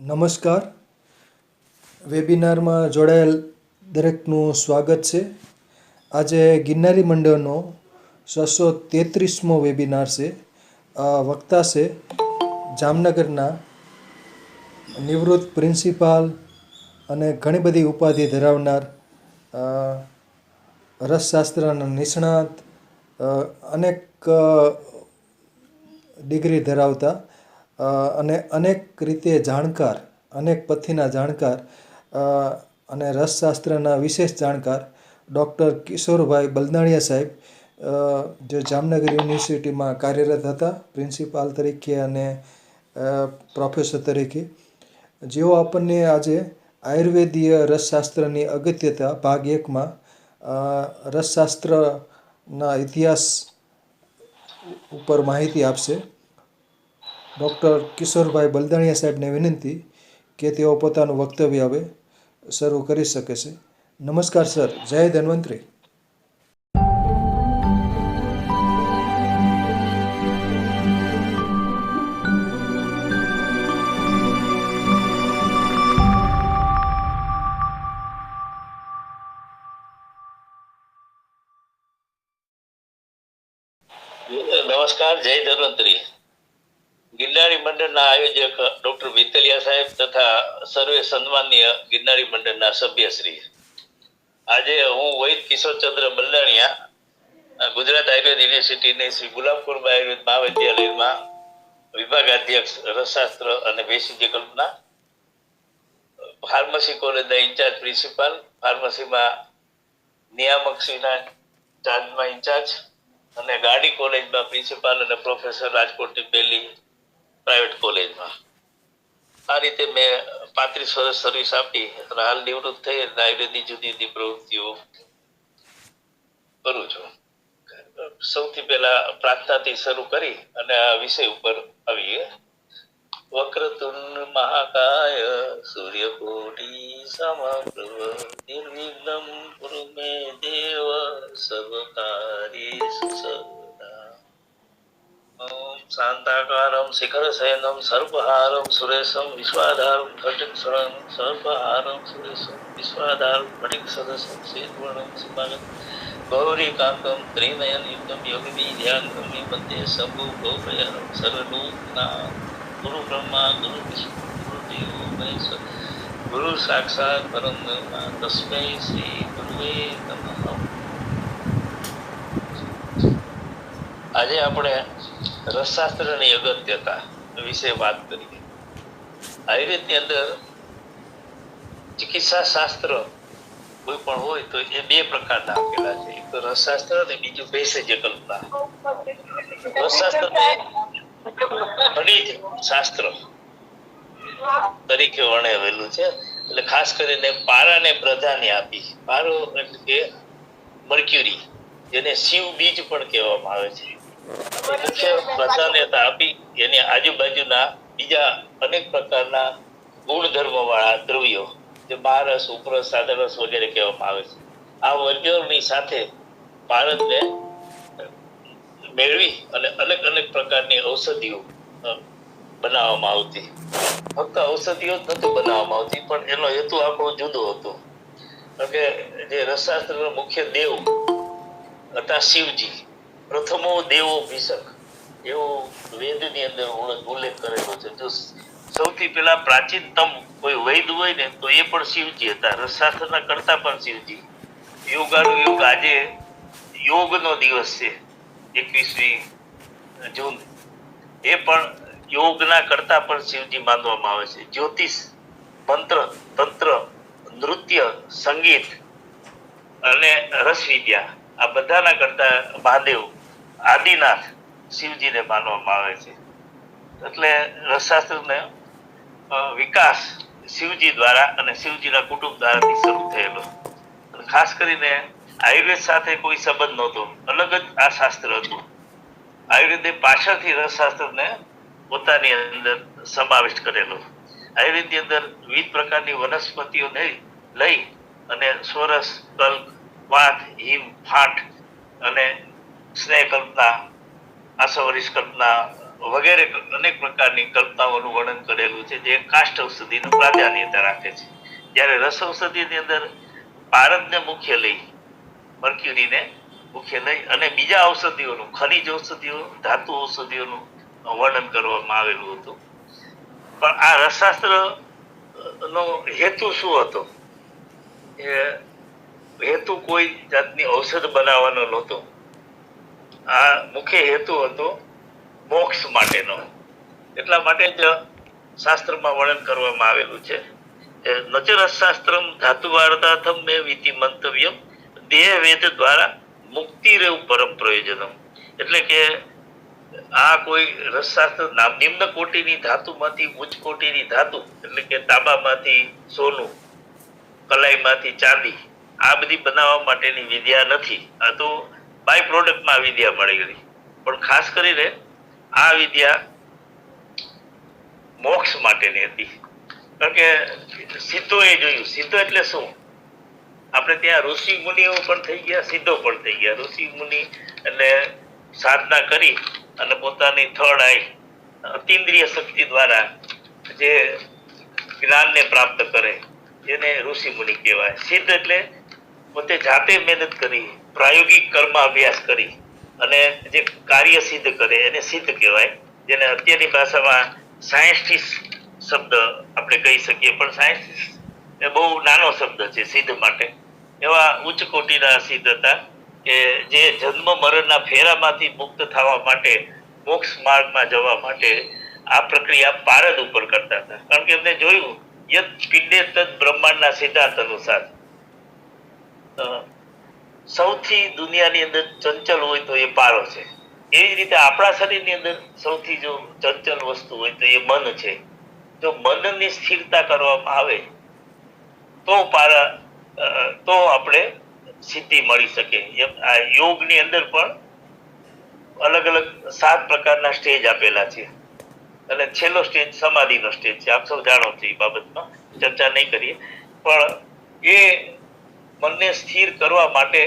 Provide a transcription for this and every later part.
નમસ્કાર. વેબિનારમાં જોડાયેલ દરેકનું સ્વાગત છે. આજે ગિરનારી મંડળનો 633મો વેબિનાર છે. વક્તા છે જામનગરના નિવૃત્ત પ્રિન્સિપાલ અને ઘણી બધી ઉપાધિ ધરાવનાર રસશાસ્ત્રના નિષ્ણાત, અનેક ડિગ્રી ધરાવતા અને અનેક રીતે જાણકાર, અનેક પથ્થીના જાણકાર અને રસશાસ્ત્રના વિશેષ જાણકાર ડૉક્ટર કિશોરભાઈ બલદાણિયા સાહેબ, જે જામનગર યુનિવર્સિટીમાં કાર્યરત હતા પ્રિન્સિપાલ તરીકે અને પ્રોફેસર તરીકે, જેઓ આપણને આજે આયુર્વેદીય રસશાસ્ત્રની અગત્યતા ભાગ 1માં રસશાસ્ત્રના ઇતિહાસ ઉપર માહિતી આપશે. ડૉક્ટર કિશોરભાઈ બલદાણિયા સાહેબને વિનંતી કે તેઓ પોતાનું વક્તવ્ય હવે શરૂ કરી શકે છે. નમસ્કાર સર. જય ધન્વંતરી. નમસ્કાર. જય ધન્વંતરી. ગિરનારી મંડળના આયોજક ડોક્ટર વિતલિયા સાહેબ તથા સર્વે સન્માનીય ગિરનારી મંડળના સભ્યશ્રી, આજે હું વૈદ કિશોરચંદ્ર બલદાણિયા ગુજરાત આયુર્વેદ યુનિવર્સિટીની શ્રી ગુલાબપુરબા આયુર્વેદ મહાવિદ્યાલયમાં વિભાગાધ્યક્ષ રસશાસ્ત્ર અને ભેષજ કલ્પના, ફાર્મસી કોલેજના ઇન્ચાર્જ પ્રિન્સિપાલ, ફાર્મસીમાં નિયામકશ્રીના ચાર્જમાં ઇન્ચાર્જ અને ગાડી કોલેજમાં પ્રિન્સિપાલ અને પ્રોફેસર, રાજકોટની પહેલી પ્રાઇવેટ કોલેજમાં. આ રીતે મેં 35 વર્ષ સર્વિસ આપી અને હાલ નિવૃત્ત થઈ આયુર્વેદની જુદી જુદી પ્રવૃત્તિઓ કરું છું. સૌથી પહેલા પ્રાર્થનાથી શરૂ કરી અને આ વિષય ઉપર આવીએ. વક્રતુંડ મહાકાય સૂર્યકોટિ સમપ્રભ નિર્વિઘ્નમ કુરુ મે દેવ સર્વકાર્યેષુ સર્વદા. ઓમ શાંતાકારમ શિખર શયનમ સર્પહારમ સુરેશમ વિશ્વાધારમ ફટિક્ષરમ સર્પહારમ સુરેશમ વિશ્વાધારમ ફટિક્ષરસમ શેષવર્ણમ સુભાગમ ગૌરી કાંતમ ત્રિનયન યુક્તમ યોગી ધ્યાનમ નિબધ્ય શંભુ ગૌરયામ સર્વલોકના ગુરુ બ્રહ્મા ગુરુ વિષ્ણુ ગુરુ દેવો મહેશ્વર ગુરુ સાક્ષાત પરમ બ્રહ્મ તસ્મૈ શ્રી ગુરુવે નમઃ. આજે આપણે રસશાસ્ત્રની અગત્યતા વિશે વાત કરીએ. આયુર્વેદની અંદર ચિકિત્સા શાસ્ત્ર કોઈ પણ હોય તો એ બે પ્રકારના આપેલા છે. એક તો રસશાસ્ત્ર અને બીજું ભેષજ કલ્પના. રસશાસ્ત્ર ખનિજ શાસ્ત્ર તરીકે વર્ણવેલું છે. એટલે ખાસ કરીને પારાને પ્રાધાન્ય આપી. પારો એટલે કે મર્ક્યુરી, જેને શિવ બીજ પણ કહેવામાં આવે છે, મુખ્ય પ્રાધાન્યતા આપી એની આજુબાજુના બીજા અનેક પ્રકારના ગુણધર્મ વાળા દ્રવ્યો, જે બારસ, ઉપરસ, સાદરસ વગેરે કહેવામાં આવે છે, આ વર્ગોની સાથે ભારતને મેળવી અને અનેક અનેક પ્રકારની ઔષધિઓ બનાવવામાં આવતી. ફક્ત ઔષધિઓ જ નથી બનાવવામાં આવતી, પણ એનો હેતુ આખો જુદો હતો. કારણ કે જે રસશાસ્ત્રનો મુખ્ય દેવ હતા શિવજી, પ્રથમો દેવો ભીષક, એવો વેદની અંદર ઉલ્લેખ કરેલો છે. જો સૌથી પહેલા પ્રાચીનતમ કોઈ વૈદ હોય ને તો એ પણ શિવજી હતા, રસશાસ્ત્રના કરતા પણ શિવજી. યોગાનુયોગ આજે યોગનો દિવસ છે 21મી જૂન, એ પણ યોગના કરતા પણ શિવજી માનવામાં આવે છે. જ્યોતિષ, મંત્ર, તંત્ર, નૃત્ય, સંગીત અને રસવિદ્યા, આ બધાના કરતા મહાદેવ, આદિનાથ શિવજીને માનવામાં આવે છે. એટલે રસશાસ્ત્રને વિકાસ શિવજી દ્વારા અને શિવજીના કુટુંબ દ્વારાથી શરૂ થયેલો. ખાસ કરીને આયુર્વેદ સાથે કોઈ સંબંધ નહોતો, અલગ જ આ શાસ્ત્ર હતું. આયુર્વેદે પાછળથી રસશાસ્ત્રને પોતાની અંદર સમાવિષ્ટ કરેલો. આયુર્વેદની અંદર વિવિધ પ્રકારની વનસ્પતિઓને લઈ અને સ્વરસ, કલ્પ, વાત, હિમ, ફાટ અને સ્નેહ કલ્પના, આસવરીશ કલ્પના, વગેરે અનેક પ્રકારની કલ્પનાઓનું વર્ણન કરેલું છે જે કાષ્ઠ ઔષધિનું પ્રાધાન્યતા રાખે છે. જ્યારે રસ ઔષધિની અંદર પારદને મુખ્ય લઈ, મર્ક્યુરીને મુખ્ય લઈ અને બીજા ઔષધિઓનું, ખનિજ ઔષધિઓ, ધાતુ ઔષધિઓનું વર્ણન કરવામાં આવેલું હતું. પણ આ રસશાસ્ત્ર નો હેતુ શું હતો? એ હેતુ કોઈ જાતની ઔષધ બનાવવાનો નહોતો. આ મુખ્ય હેતુ હતો મોક્ષ માટેનો. એટલા માટે જ શાસ્ત્રમાં વર્ણન કરવામાં આવેલું છે. નચરશાસ્ત્રમ ધાતુવાર્તાથમ મે વિધિ મંતવ્યમ દેહ વેદ દ્વારા મુક્તિ રેવું પરમ પ્રયોજનમ. એટલે કે આ કોઈ રસશાસ્ત્ર નિમ્ન કોટીની ધાતુમાંથી ઉચ્ચ કોટીની ધાતુ એટલે કે તાંબામાંથી સોનું, કલાઈમાંથી ચાંદી, આ બધી બનાવવા માટેની વિદ્યા નથી. આ તો બાય પ્રોડક્ટમાં વિદ્યા મળી ગઈ. પણ ખાસ કરીને આ વિદ્યા મોક્ષ માટેની હતી. કારણ કે સિદ્ધોએ જોયું. સિદ્ધ એટલે શું? આપણે ત્યાં ઋષિ મુનિઓ પણ થઈ ગયા, સિદ્ધો પણ થઈ ગયા. ઋષિ મુનિ એટલે સાધના કરી અને પોતાની થર્ડ આઈ અતિન્દ્રિય શક્તિ દ્વારા જે જ્ઞાનને પ્રાપ્ત કરે એને ઋષિ મુનિ કહેવાય. સિદ્ધ એટલે પોતે જાતે મહેનત કરી, પ્રાયોગિક કર્મ અભ્યાસ કરી અને જે કાર્ય સિદ્ધ કરે એને સિદ્ધ કહેવાય. જેને અત્યારની ભાષામાં સાયન્ટિસ્ટ શબ્દ આપણે કહી શકીએ, પણ સાયન્ટિસ્ટ એ બહુ નાનો શબ્દ છે સિદ્ધ માટે. એવા ઉચ્ચ કોટીના સિદ્ધ હતા કે જે જન્મ મરણના ફેરામાંથી મુક્ત થવા માટે, મોક્ષ માર્ગમાં જવા માટે આ પ્રક્રિયા પારદ ઉપર કરતા હતા. કારણ કે એમને જોયું યત પિંડે તદ બ્રહ્માંડના સિદ્ધાંત અનુસાર સૌથી દુનિયાની અંદર ચંચલ હોય તો એ પારો છે. એવી રીતે આપણા શરીરની અંદર સૌથી જો ચંચલ વસ્તુ હોય તો એ મન છે. જો મનની સ્થિરતા કરવામાં આવે તો તો આપણે સિદ્ધિ મળી શકે. આ યોગની અંદર પણ અલગ અલગ 7 પ્રકારના સ્ટેજ આપેલા છે અને છેલ્લો સ્ટેજ સમાધિનો સ્ટેજ છે. આપ સૌ જાણો છો, એ બાબતમાં ચર્ચા નહીં કરીએ. પણ એ મનને સ્થિર કરવા માટે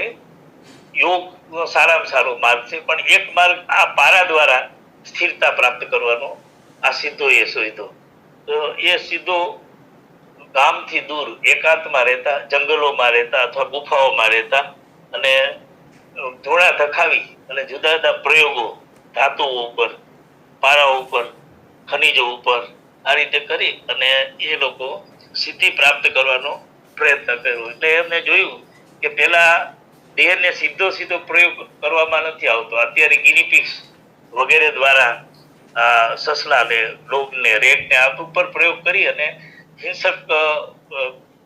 યોગનો સારામાં સારો માર્ગ છે. પણ એક માર્ગ આ પારા દ્વારા સ્થિરતા પ્રાપ્ત કરવાનો આ સિદ્ધો એ શોધ્યો. તો એ સિદ્ધો ગામથી દૂર એકાંતમાં રહેતા, જંગલોમાં રહેતા અથવા ગુફાઓમાં રહેતા અને ધૂણા ધખાવી અને જુદા જુદા પ્રયોગો ધાતુઓ ઉપર, પારાઓ ઉપર, ખનિજો ઉપર આ રીતે કરી અને એ લોકો સિદ્ધિ પ્રાપ્ત કરવાનો પ્રયત્ન કર્યો. એટલે એમને જોયું કે પેલા દેહને સીધો સીધો પ્રયોગ કરવામાં નથી આવતો. અત્યારે ગિનીપિગ્સ વગેરે દ્વારા સસલાને, ડોગને, રેટને આ ઉપર પ્રયોગ કરી અને હિંસક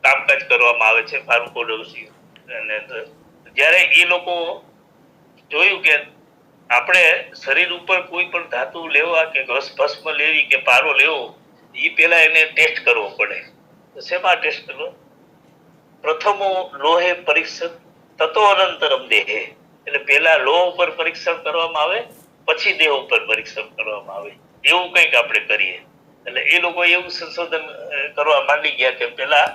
કામકાજ કરવામાં આવે છે ફાર્માકોલોજી. અને જ્યારે એ લોકો જોયું કે આપણે શરીર ઉપર કોઈ પણ ધાતુ લેવા કે ભસ્મ લેવી કે પારો લેવો, એ પહેલા એને ટેસ્ટ કરવો પડે. તો શેમાં ટેસ્ટ કરવો? પ્રથમો લોહે પરીક્ષણ તતો અનંતરમ દેહે. એટલે પહેલા લોહ ઉપર પરીક્ષણ કરવામાં આવે, પછી દેહ ઉપર પરીક્ષણ કરવામાં આવે. એવું કંઈક આપણે કરીએ. એટલે એ લોકો એવું સંશોધન કરવા માંડી ગયા કે પેલા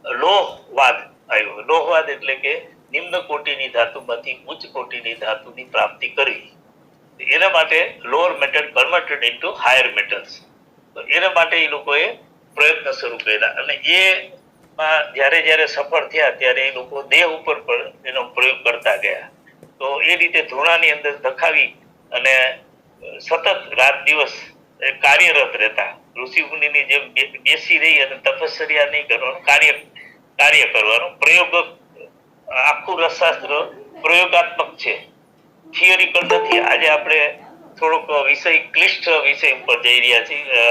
લોહવાદ આવ્યો. લોહવાદ એટલે કે નિમ્ન કોટીની ધાતુમાંથી ઉચ્ચ કોટીની ધાતુની પ્રાપ્તિ કરવી. એના માટે lower metal converted into higher metals. તો એના માટે એ લોકોએ પ્રયત્ન શરૂ કર્યા અને એમાં જ્યારે જ્યારે સફળ થયા ત્યારે એ લોકો દેહ ઉપર પણ એનો પ્રયોગ કરતા ગયા. તો એ રીતે ધૂણાની અંદર ધખાવી અને સતત રાત દિવસ કાર્યરત રહેતા. ઋષિ મુનિની જેમ બેસી રહી અને તપશ્ચર્યા નહીં કરવાનું, કાર્ય કરવાનું. પ્રયોગ, આખું રસશાસ્ત્ર પ્રયોગાત્મક છે, થિયરિકલ નથી. આજે આપણે થોડોક વિષય, ક્લિષ્ટ વિષય ઉપર જઈ રહ્યા છીએ,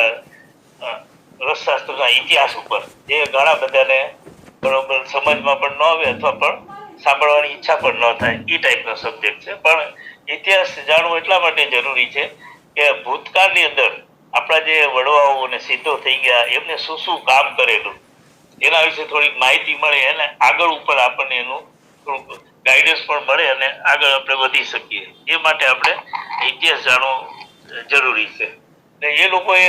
રસશાસ્ત્રના ઇતિહાસ ઉપર, જે ઘણા બધાને બરોબર સમજમાં પણ ન આવે અથવા પણ સાંભળવાની ઈચ્છા પણ ન થાય, એ ટાઈપનો સબ્જેક્ટ છે. પણ ઇતિહાસ જાણવો એટલા માટે જરૂરી છે કે ભૂતકાળની અંદર આપણા જે વડવાઓ અને સિદ્ધો થઈ ગયા એમને શું શું કામ કરેલું એના વિશે થોડીક માહિતી મળે અને આગળ ઉપર આપણને એનું થોડુંક ગાઈડન્સ પણ મળે અને આગળ આપણે વધી શકીએ. એ માટે આપણે ઇતિહાસ જાણવો જરૂરી છે. એ લોકોએ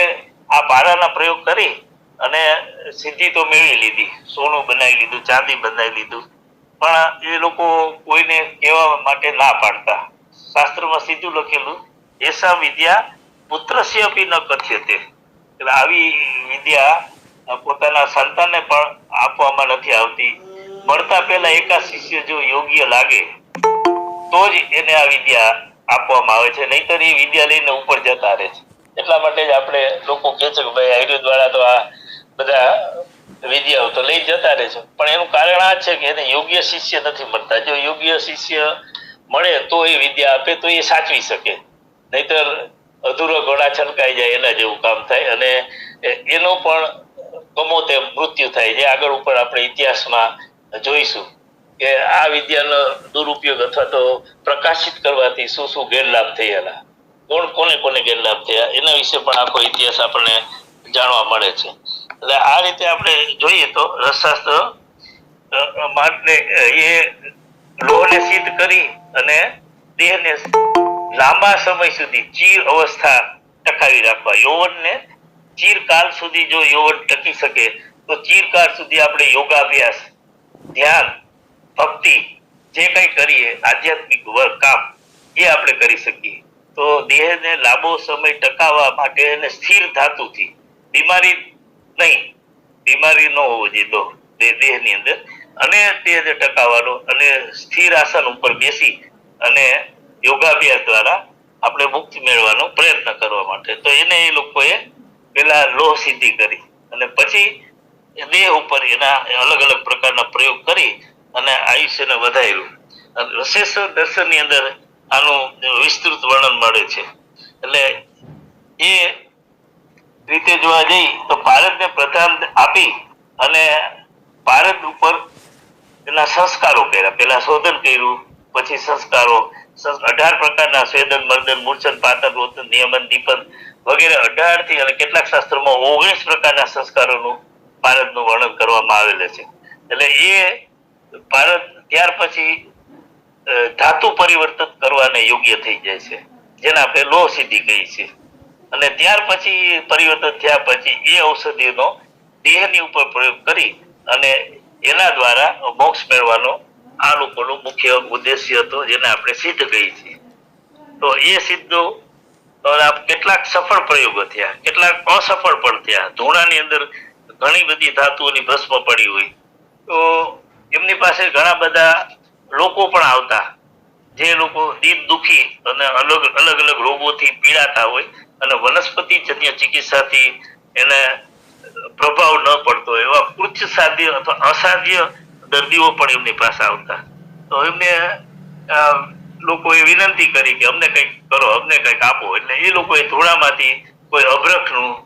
આ પારાના પ્રયોગ કરી અને સિદ્ધિ તો મેળવી લીધી, સોનું બનાવી લીધું, ચાંદી બનાવી લીધું. પણ એ લોકો કોઈને કહેવા માટે ના પાડતા. શાસ્ત્રમાં સીધું લખેલું, એસા વિદ્યા પુત્રસ્ય અપી ન કથ્યતે, એટલે આવી વિદ્યા પોતાના સંતાનને પણ આપવામાં નથી આવતી. મળતા પહેલા એકા શિષ્ય જો યોગ્ય લાગે તો જ એને આ વિદ્યા આપવામાં આવે છે, નહીતર એ વિદ્યા લઈને ઉપર જતા રહે છે. એટલા માટે જ આપણે લોકો કહે છે કે ભાઈ આયુર્વેદ વાળા તો આ બધા વિદ્યાઓ તો લઈ જતા રહે છે, પણ એનું કારણ આ છે કે એને યોગ્ય શિષ્ય નથી મળતા. જો યોગ્ય શિષ્ય મળે તો એ વિદ્યા આપે તો એ સાચવી શકે, નહીતર અધૂરો ઘોડા છલકાઈ જાય એના જેવું કામ થાય અને એનો પણ ગમો તેમ મૃત્યુ થાય. જે આગળ ઉપર આપણે ઇતિહાસમાં જોઈશું કે આ વિદ્યાનો દુરુપયોગ અથવા તો પ્રકાશિત કરવાથી શું શું ગેરલાભ થયેલા, કોને ગેરલાભ થયા, એના વિશે પણ આખો ઇતિહાસ આપણને જાણવા મળે છે. એટલે આ રીતે આપણે જોઈએ તો રસશાસ્ત્ર માટે એ લોહને સિદ્ધ કરી અને દેહને લાંબા સમય સુધી ચીર અવસ્થા ટકાવી રાખવા. યૌવનને ચીરકાલ સુધી જો યૌવન ટકી શકે તો ચીરકાળ સુધી આપણે યોગાભ્યાસ, ધ્યાન, ભક્તિ જે કંઈ કરીએ આધ્યાત્મિક કામ એ આપણે કરી શકીએ. તો દેહને લાંબો સમય ટકાવવા માટે એને સ્થિર ધાતુથી, બીમારી નહીં, બીમારી ન હોવો જોઈએ દેહની અંદર, અને દેહને ટકાવવાનો અને સ્થિર આસન ઉપર બેસી અને યોગાભ્યાસ દ્વારા આપણે મુક્તિ મેળવવાનો પ્રયત્ન કરવા માટે. તો એને એ લોકોએ પેલા લોહ સિદ્ધિ કરી અને પછી દેહ ઉપર એના અલગ અલગ પ્રકારના પ્રયોગ કરી અને આયુષ્યને વધાર્યું. રસેશ્વર દર્શનની અંદર આનું વિસ્તૃત વર્ણન મળે છે. એટલે એ રીતે જોવા જઈ તો ભારતને પ્રધાન આપી અને ભારત ઉપર એના સંસ્કારો કર્યા. પેલા શોધન કર્યું, પછી સંસ્કારો, 18 પ્રકારના સ્વેદન, મર્દન, મૂર્છન, પાતન, રોદન, નિયમન, દીપન વગેરે 18 થી અને કેટલાક શાસ્ત્રોમાં 19 પ્રકારના સંસ્કારોનું ભારતનું વર્ણન કરવામાં આવેલું છે. એટલે એ ભારત ત્યાર પછી ધાતુ પરિવર્તન કરવાને યોગ્ય થઈ જાય છે, જેને આપણે લોહ સિદ્ધિ કહી છે. અને ત્યાર પછી પરિવર્તન થયા પછી એ ઔષધિનો દેહની ઉપર પ્રયોગ કરી અને એના દ્વારા મોક્ષ મેળવવાનો આ લોકોનો મુખ્ય ઉદ્દેશ્ય હતો, જેને આપણે સિદ્ધ કહીએ છીએ. તો એ સિદ્ધો કેટલાક સફળ પ્રયોગો થયા, કેટલાક અસફળ પણ થયા. ધૂણાની અંદર ઘણી બધી ધાતુઓની ભસ્મ પડી હોય તો એમની પાસે ઘણા બધા લોકો પણ આવતા, જે લોકો દીપ દુખી અને અલગ અલગ રોગોથી પીડાતા હોય અને વનસ્પતિજન્ય ચિકિત્સાથી એને પ્રભાવ ન પડતો એવા ઉચ્ચ સાધ્ય અથવા અસાધ્ય દર્દીઓ પણ એમની પાસે આવતા. તો એમને લોકોએ વિનંતી કરી કે અમને કંઈક કરો, અમને કંઈક આપો. એટલે એ લોકોએ ધૂળામાંથી કોઈ અભ્રકનું,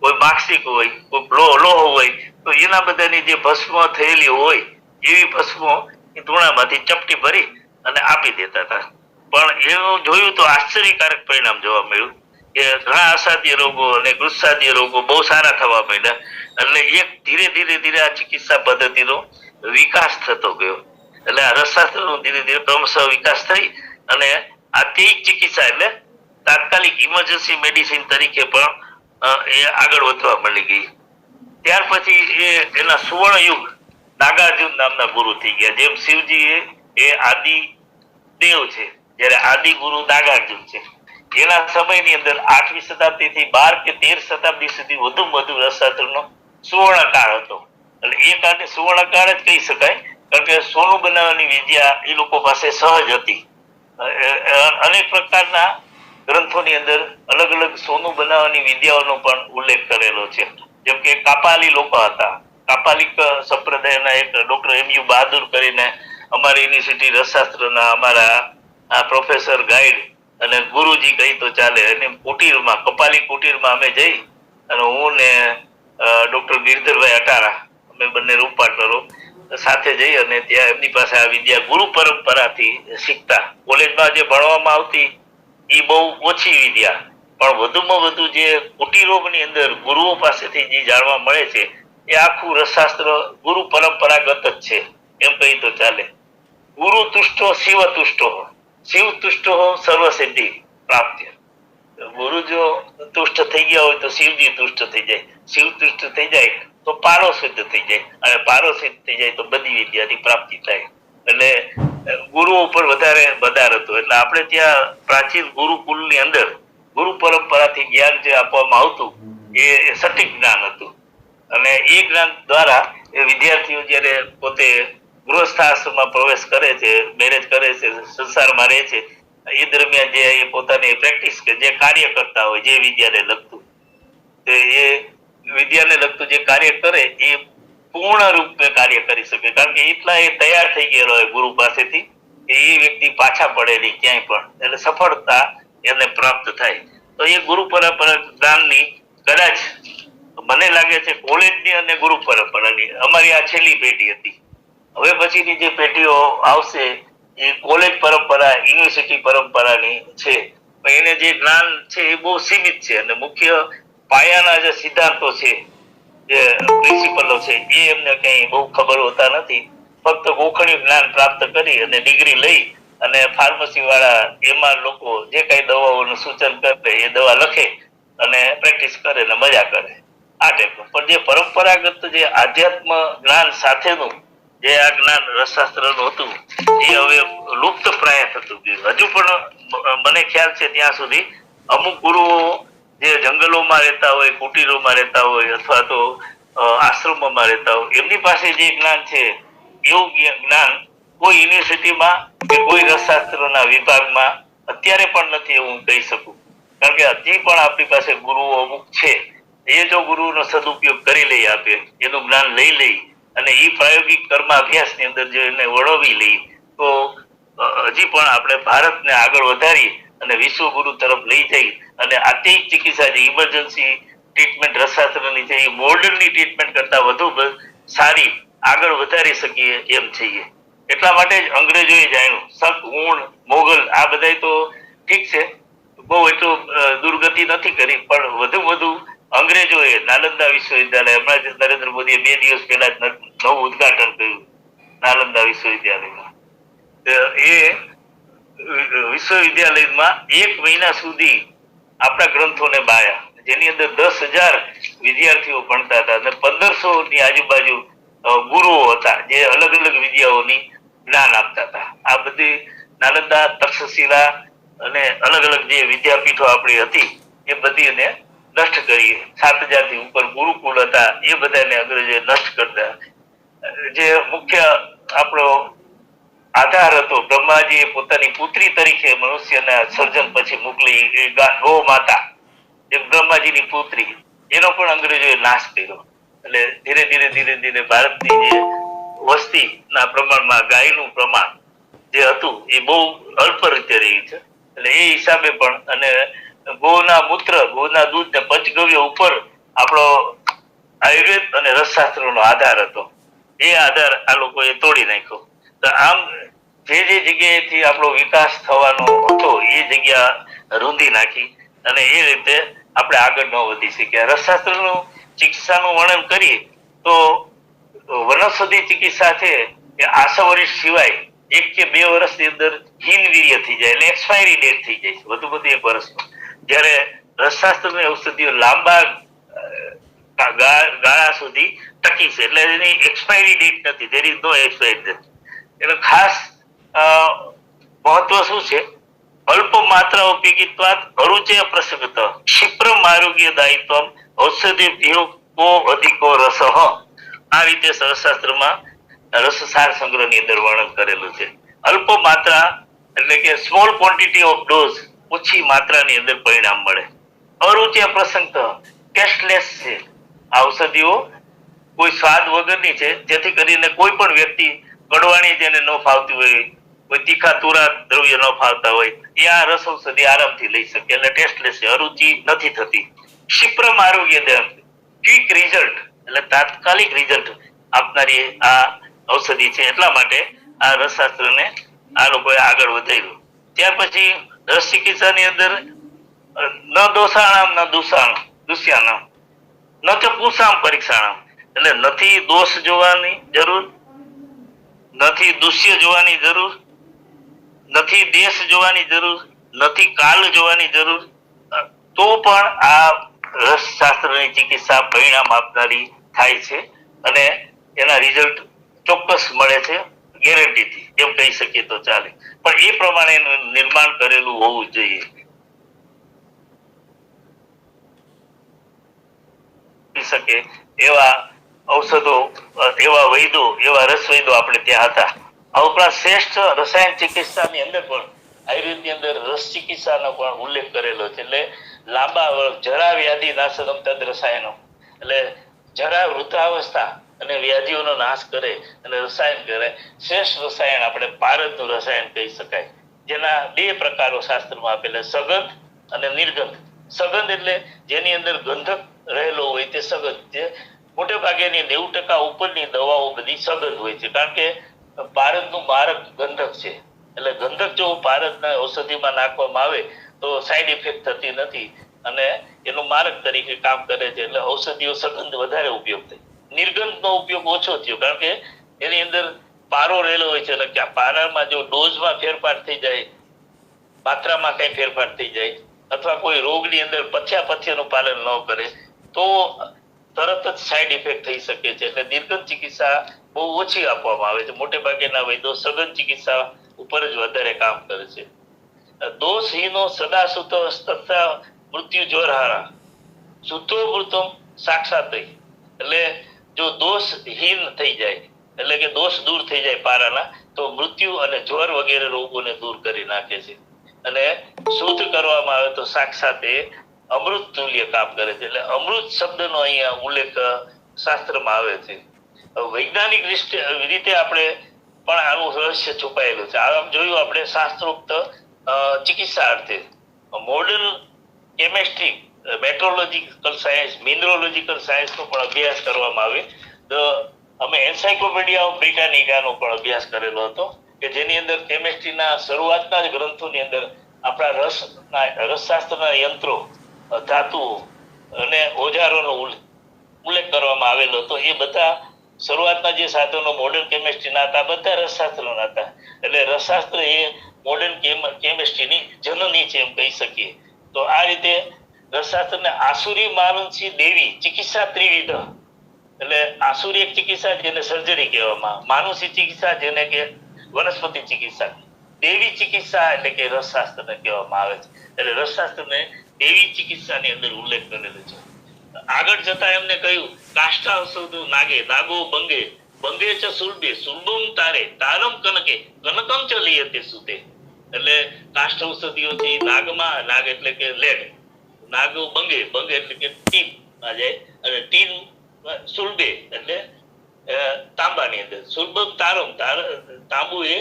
કોઈ માક્ષિક હોય, કોઈ લોહ હોય, તો એના બધાની જે ભસ્મ થયેલી હોય એવી ભસ્મો એ ધૂળામાંથી ચપટી ભરી અને આપી દેતા હતા. પણ એવું જોયું તો આશ્ચર્યકારક પરિણામ જોવા મળ્યું કે ઘણા અસાધ્ય રોગો અને ગુસ્સાધ્ય રોગો બહુ સારા થવા માંડ્યા. એટલે એક ધીરે આ ચિકિત્સા પદ્ધતિનો વિકાસ થતો ગયો. એટલે આ રસશાસ્ત્રનો ધીરે ક્રમશઃ વિકાસ થઈ અને આ તે ચિકિત્સા એટલે તાત્કાલિક ઇમરજન્સી મેડિસિન તરીકે પણ એ આગળ વધવા મળી ગઈ. ત્યાર પછી એના સુવર્ણ યુગ નાગાર્જુન નામના ગુરુ થઈ ગયા. જેમ શિવજી એ આદિ દેવ છે, જ્યારે આદિ ગુરુ નાગાર્જુન છે. એના સમયની અંદર 8મી શતાબ્દીથી 12 કે 13 શતાબ્દી સુધી વધુમાં વધુ રસશાસ્ત્રનો સુવર્ણ કાળ હતો. એટલે એ કાળને સુવર્ણ કાળ જ કહી શકાય, કારણ કે સોનું બનાવવાની વિદ્યા એ લોકો પાસે સહજ હતી. અનેક પ્રકારના ગ્રંથોની અંદર અલગ અલગ સોનું બનાવવાની વિદ્યાઓનો પણ ઉલ્લેખ કરેલો છે. જેમ કે કાપાલી લોકો હતા. કાપાલિક સંપ્રદાયના એક ડોક્ટર MU બહાદુર કરીને અમારી યુનિવર્સિટી રસશાસ્ત્રના અમારા આ પ્રોફેસર ગાઈડ અને ગુરુજી કહી તો ચાલે, અને કુટીરમાં, કપાલી કુટીરમાં અમે જઈ અને હું ને ડોક્ટર ગિરધરભાઈ અટારા, અમે બંને રૂમ પાર્ટનરો સાથે જઈ અને ત્યાં એમની પાસે આ વિદ્યા ગુરુ પરંપરાથી શીખતા. કોલેજમાં જે ભણવામાં આવતી એ બહુ ઓછી વિદ્યા, પણ વધુમાં વધુ જે કુટીરોની અંદર ગુરુઓ પાસેથી જે જાણવા મળે છે એ આખું રસશાસ્ત્ર ગુરુ પરંપરાગત જ છે એમ કહી તો ચાલે. ગુરુ તુષ્ટો શિવ તુષ્ટો, શિવ તુષ્ટો સર્વ સિદ્ધિ પ્રાપ્ત્ય. ગુરુ જો તુષ્ટ થઈ ગયા હોય તો શિવજી તુષ્ટ થઈ જાય, શિવ તુષ્ટ થઈ જાય તો પારો સિદ્ધ થઈ જાય, અને પારો સિદ્ધ થઈ જાય તો બધી વિદ્યાની પ્રાપ્તિ થાય. એટલે ગુરુ ઉપર વધારે બધાર હતો. એટલે આપણે ત્યાં પ્રાચીન ગુરુકુલની અંદર ગુરુ પરંપરાથી જ્ઞાન જે આપવામાં આવતું એ સટીક જ્ઞાન હતું. અને એ જ્ઞાન દ્વારા એ વિદ્યાર્થીઓ જ્યારે પોતે ગૃહસ્થાશ્રમમાં પ્રવેશ કરે છે, મેરેજ કરે છે, સંસારમાં રહે છે, એ દરમિયાન જે એ પોતાની પ્રેક્ટિસ કે જે કાર્ય કરતા હોય જે વિદ્યાને લગતું, એ વિદ્યાને લગતું જે કાર્ય કરે એ પૂર્ણ રૂપે કાર્ય કરી શકે. કારણ કે એટલા એ તૈયાર થઈ ગયેલો હોય ગુરુ પાસેથી કે એ વ્યક્તિ પાછા પડે નહીં ક્યાંય પણ, એટલે સફળતા એને પ્રાપ્ત થાય. તો એ ગુરુ પરંપરા જ્ઞાનની કદાચ મને લાગે છે કોલેજની અને ગુરુ પરંપરાની અમારી આ છેલ્લી પેઢી હતી. હવે પછીની જે પેઢીઓ આવશે એ કોલેજ પરંપરા, યુનિવર્સિટી પરંપરાની છે. પણ એને જે જ્ઞાન છે એ બહુ સીમિત છે અને મુખ્ય પાયાના જે સિદ્ધાંતો છે, જે પ્રિન્સિપલો છે, એ એમને કઈ બહુ ખબર હોતા નથી. ફક્ત ગોખણિયું જ્ઞાન પ્રાપ્ત કરી અને ડિગ્રી લઈ અને ફાર્મસી વાળા એમાં લોકો જે કઈ દવાઓનું સૂચન કરે એ દવા લખે અને પ્રેક્ટિસ કરે ને મજા કરે, આ ટાઈપનું. પણ જે પરંપરાગત જે આધ્યાત્મ જ્ઞાન સાથેનું જે આ જ્ઞાન રસશાસ્ત્રનું હતું એ હવે લુપ્ત પ્રાય થતું ગયું. હજુ પણ મને ખ્યાલ છે ત્યાં સુધી અમુક ગુરુઓ જે જંગલોમાં રહેતા હોય, કુટીરોમાં રહેતા હોય અથવા તો આશ્રમોમાં રહેતા હોય, એમની પાસે જે જ્ઞાન છે એવું જ્ઞાન કોઈ યુનિવર્સિટીમાં કે કોઈ રસશાસ્ત્રના વિભાગમાં અત્યારે પણ નથી એવું હું કહી શકું. કારણ કે હજી પણ આપણી પાસે ગુરુઓ અમુક છે, એ જો ગુરુનો સદુપયોગ કરી લઈ, આપે એનું જ્ઞાન લઈ લઈ અને એ પ્રાયોગિક કર્માભ્યાસની અંદર જો એને વળોવી લઈ તો હજી પણ આપણે ભારતને આગળ વધારી અને વિશ્વગુરુ તરફ લઈ જઈ અને આત્યિક ચિકિત્સા જે ઇમરજન્સી ટ્રીટમેન્ટ રસશાસ્ત્રની છે એ મોડર્નની ટ્રીટમેન્ટ કરતા વધુ સારી આગળ વધારી શકીએ એમ છીએ. એટલા માટે જ અંગ્રેજોએ જાણ્યું, શક, હુણ, મોગલ આ બધા તો ઠીક છે, બહુ એટલું દુર્ગતિ નથી કરી, પણ વધુ અંગ્રેજોએ નાલંદા વિશ્વવિદ્યાલય, હમણાં જ નરેન્દ્ર મોદીએ 2 દિવસ પહેલા નવું ઉદઘાટન કર્યું નાલંદા વિશ્વવિદ્યાલયમાં. એ વિશ્વવિદ્યાલયમાં 1 મહિના સુધી આપણા ગ્રંથોને બાયા, જેની અંદર 10,000 વિદ્યાર્થીઓ ભણતા હતા અને 1500 ની આજુબાજુ ગુરુઓ હતા જે અલગ અલગ વિદ્યાઓની જ્ઞાન આપતા હતા. આ બધી નાલંદા, તક્ષશિલા અને અલગ અલગ જે વિદ્યાપીઠો આપણી હતી એ બધીને નષ્ટ કરી. 7,000 થી ઉપર ગુરુકુળ હતા એ બધાને અંગ્રેજોએ નષ્ટ કરતા. જે મુખ્ય આપણો આધાર હતો, બ્રહ્માજીએ પોતાની પુત્રી તરીકે મનુષ્યના સર્જન પછી મોકલી ગૌ માતા, જે બ્રહ્માજીની પુત્રી, એનો પણ અંગ્રેજોએ નાશ કર્યો. એટલે ધીરે ધીરે ભારતની જે વસ્તીના પ્રમાણમાં ગાયનું પ્રમાણ જે હતું એ બહુ અલ્પ રીતે રહ્યું છે. એટલે એ હિસાબે પણ અને ગૌના મૂત્ર, ગૌના દૂધ ને પંચગવ્ય ઉપર આપણો આયુર્વેદ અને રસશાસ્ત્રનો આધાર હતો. એ આધાર આ લોકોએ તોડી નાખ્યો. તો આમ જે જગ્યાએથી આપણો વિકાસ થવાનો હતો એ જગ્યા રૂંધી નાખી અને એ રીતે આપણે આગળ ન વધી શક્યા. રસશાસ્ત્રનું ચિકિત્સાનું વર્ણન કરીએ તો વનસ્પતિ ચિકિત્સા છે એ 800 વર્ષ સિવાય 1 કે 2 વર્ષની અંદર હીનવીર્ય થઈ જાય, એટલે એક્સપાયરી ડેટ થઈ જાય છે વધુ 1 વર્ષમાં. જ્યારે રસશાસ્ત્રની ઔષધિઓ લાંબા ગાળા સુધી ટકી છે, એટલે એની એક્સપાયરી ડેટ નથી, there is no expiry date. એટલે ખાસ મહત્વ શું છે, અલ્પ માત્ર ઉપયોગિત્વાત અરુચય પ્રસંગત ક્ષિપ્રમ આરોગ્ય દાયિત્વમ ઔષધિભ્યો કો અધિકો રસઃ. આ રીતે રસશાસ્ત્રમાં રસસાર સંગ્રહની અંદર વર્ણન કરેલું છે. અલ્પ માત્રા એટલે કે સ્મોલ ક્વોન્ટિટી ઓફ ડોઝ, ઓછી માત્રાની અંદર પરિણામ મળે. અરુચિ પ્રસંગ ટેસ્ટલેસ છે. ઔષધિઓ કોઈ સ્વાદ વગરની છે, જેથી કરીને કોઈ પણ વ્યક્તિ કડવાણી જેને ન ફાવતી હોય, કોઈ તીખા તુરા દ્રવ્ય ન ફાવતા હોય, એ આ રસ ઔષધિ આરામથી લઈ શકે. એટલે ટેસ્ટલેસ છે, અરુચિ નથી થતી. ક્ષિપ્રમ આરોગ્ય દમ, ક્વિક રિઝલ્ટ એટલે તાત્કાલિક રિઝલ્ટ આપનારી આ ઔષધિ છે. એટલા માટે આ રસશાસ્ત્રને આ લોકોએ આગળ વધાર્યું. ત્યાર પછી રસ ચિકિત્સાની અંદર ન દોષાણામ ન દુષ્યાણામ ન તો પુષામ પરીક્ષાણામ, એટલે નથી દોષ જોવાની જરૂર, નથી દુષ્ય જોવાની જરૂર, નથી દેશ જોવાની જરૂર, નથી કાલ જોવાની જરૂર, તો પણ આ રસશાસ્ત્રની ચિકિત્સા પરિણામ આપનારી થાય છે અને એના રિઝલ્ટ ચોક્કસ મળે છે, ગેરંટીથી, એમ કહી શકીએ તો ચાલે. પણ એ પ્રમાણે નિર્માણ કરેલું હોવું જોઈએ. શકે એવા ઔષધો, એવા વૈદો, એવા રસવૈદો આપણે ત્યાં હતા. આ ઉપરાંત શ્રેષ્ઠ રસાયણ ચિકિત્સાની અંદર પણ આયુર્વેદની અંદર રસ ચિકિત્સાનો પણ ઉલ્લેખ કરેલો છે. એટલે લાંબા જરા વ્યાધિ નાશનમ તદ રસાયણો, એટલે જરા વૃદ્ધાવસ્થા અને વ્યાધિઓનો નાશ કરે અને રસાયણ કરે. શ્રેષ્ઠ રસાયણ આપણે પારદનું રસાયણ કહી શકાય, જેના બે પ્રકારો શાસ્ત્રમાં આપેલા, સગંધ અને નિર્ગંધ. સગંધ એટલે જેની અંદર ગંધક રહેલો હોય તે સગંધ છે. મોટે ભાગેની 90% ઉપરની દવાઓ બધી સગંધ હોય છે, કારણ કે પારદનું મારક ગંધક છે. એટલે ગંધક જો પારદના ઔષધિમાં નાખવામાં આવે તો સાઈડ ઇફેક્ટ થતી નથી અને એનું મારક તરીકે કામ કરે છે. એટલે ઔષધિઓ સગંધ વધારે ઉપયોગ થાય. નિર્ગંધનો ઉપયોગ ઓછો થયો, કારણ કે એની અંદર પારો રહેલો હોય છે. એટલે કે પારામાં જો ડોઝમાં ફેરફાર થઈ જાય, માત્રામાં કઈ ફેરફાર થઈ જાય, અથવા કોઈ રોગની અંદર પથ્યનું પાલન ન કરે તો તરત જ સાઈડ ઇફેક્ટ થઈ શકે છે. એટલે નિર્ગંધ ચિકિત્સા બહુ ઓછી આપવામાં આવે છે. મોટે ભાગેના વૈદો સઘન ચિકિત્સા ઉપર જ વધારે કામ કરે છે. દોષહીનો સદા સુતો તથા મૃત્યુ જોરહારા સુતો મૃતમ સાક્ષાત. એટલે જો દોષહીન થઈ જાય, એટલે કે દોષ દૂર થઈ જાય પારાના, તો મૃત્યુ અને જ્વર વગેરે રોગોને દૂર કરી નાખે છે. અને શુદ્ધ કરવામાં આવે તો સાક્ષાત એ અમૃત તુલ્ય કામ કરે છે. એટલે અમૃત શબ્દનો અહીંયા ઉલ્લેખ શાસ્ત્રમાં આવે છે. વૈજ્ઞાનિક રીતે આપણે પણ આનું રહસ્ય છુપાયેલું છે. આમ જોયું આપણે શાસ્ત્રોક્ત ચિકિત્સા અર્થે. મોડર્ન કેમેસ્ટ્રી, મેટ્રોલોજીકલ સાયન્સ, મિનરોલોજીકલ સાયન્સનો પણ અભ્યાસ કરવામાં આવે તો અમે એન્સાઇક્લોપીડિયા ઓફ બ્રિટાનિકાનો પણ અભ્યાસ કરેલો હતો, કે જેની અંદર કેમેસ્ટ્રીના શરૂઆતના જ ગ્રંથોની અંદર આપણા રસશાસ્ત્રના યંત્રો, ધાતુઓ અને ઓજારોનો ઉલ્લેખ કરવામાં આવેલો હતો. એ બધા શરૂઆતના જે સાધનો મોડર્ન કેમેસ્ટ્રીના હતા, બધા રસશાસ્ત્રના હતા. એટલે રસશાસ્ત્ર એ મોડર્ન કેમેસ્ટ્રીની જનની છે એમ કહી શકીએ. તો આ રીતે રસશાસ્ત્રને આસુરી માનસી દેવી ચિકિત્સા ત્રિવિધ, એટલે આસુરી એક ચિકિત્સા જેને સર્જરી કહેવામાં, માનુષી ચિકિત્સા જેને કે વનસ્પતિ ચિકિત્સા, દેવી ચિકિત્સા એટલે કે રસશાસ્ત્રને કહેવામાં આવે છે. એટલે રસશાસ્ત્રને દેવી ચિકિત્સાની અંદર ઉલ્લેખ કરેલો છે. આગળ જતા એમને કહ્યું કાષ્ઠાવસૌ નાગે નાગો બંગે બંગે ચ સુલભે સુલભમ તારે તારમ કનકે કનકમ ચ લીયતે સુતે. એટલે કાષ્ઠ ઔષધિઓ છે નાગમાં, નાગ એટલે કે લેડ, નાગો બંગે, બંગે એટલે કે ટીન માં જાય, અને ટીન સુલભે એટલે તાંબાની અંદર, સુલભમ તારમ, તાંબુ એ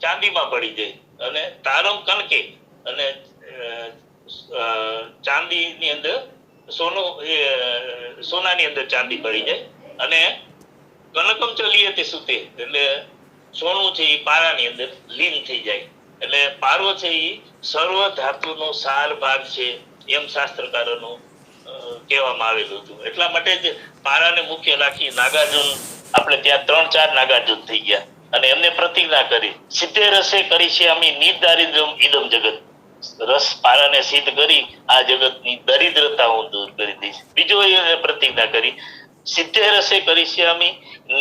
ચાંદીમાં પડી જાય, અને તારમ કનકે અને ચાંદીની અંદર સોનાની અંદર ચાંદી પડી જાય, અને કનકમ ચલીએ તે સુતે એટલે સોનું છે એ પારાની અંદર લીન થઈ જાય. એટલે પારો છે એ સર્વ ધાતુનો સાર ભાગ છે એમ શાસ્ત્રકારોનું કહેવામાં આવેલું હતું. એટલા માટે જ પારાને મુખ્ય રાખી નાગાર્જુન, આપણે ત્યાં 3-4 નાગાર્જુન થઈ ગયા, અને એમને પ્રતિજ્ઞા કરી સિદ્ધે રસે કરી છે અમે નિર્દારિદ્રમ ઇદમ જગત. રસ પારાને સિદ્ધ કરી આ જગતની દરિદ્રતા હું દૂર કરી દઈશ. બીજો એને પ્રતિજ્ઞા કરી સિદ્ધે રસે કરી છે અમે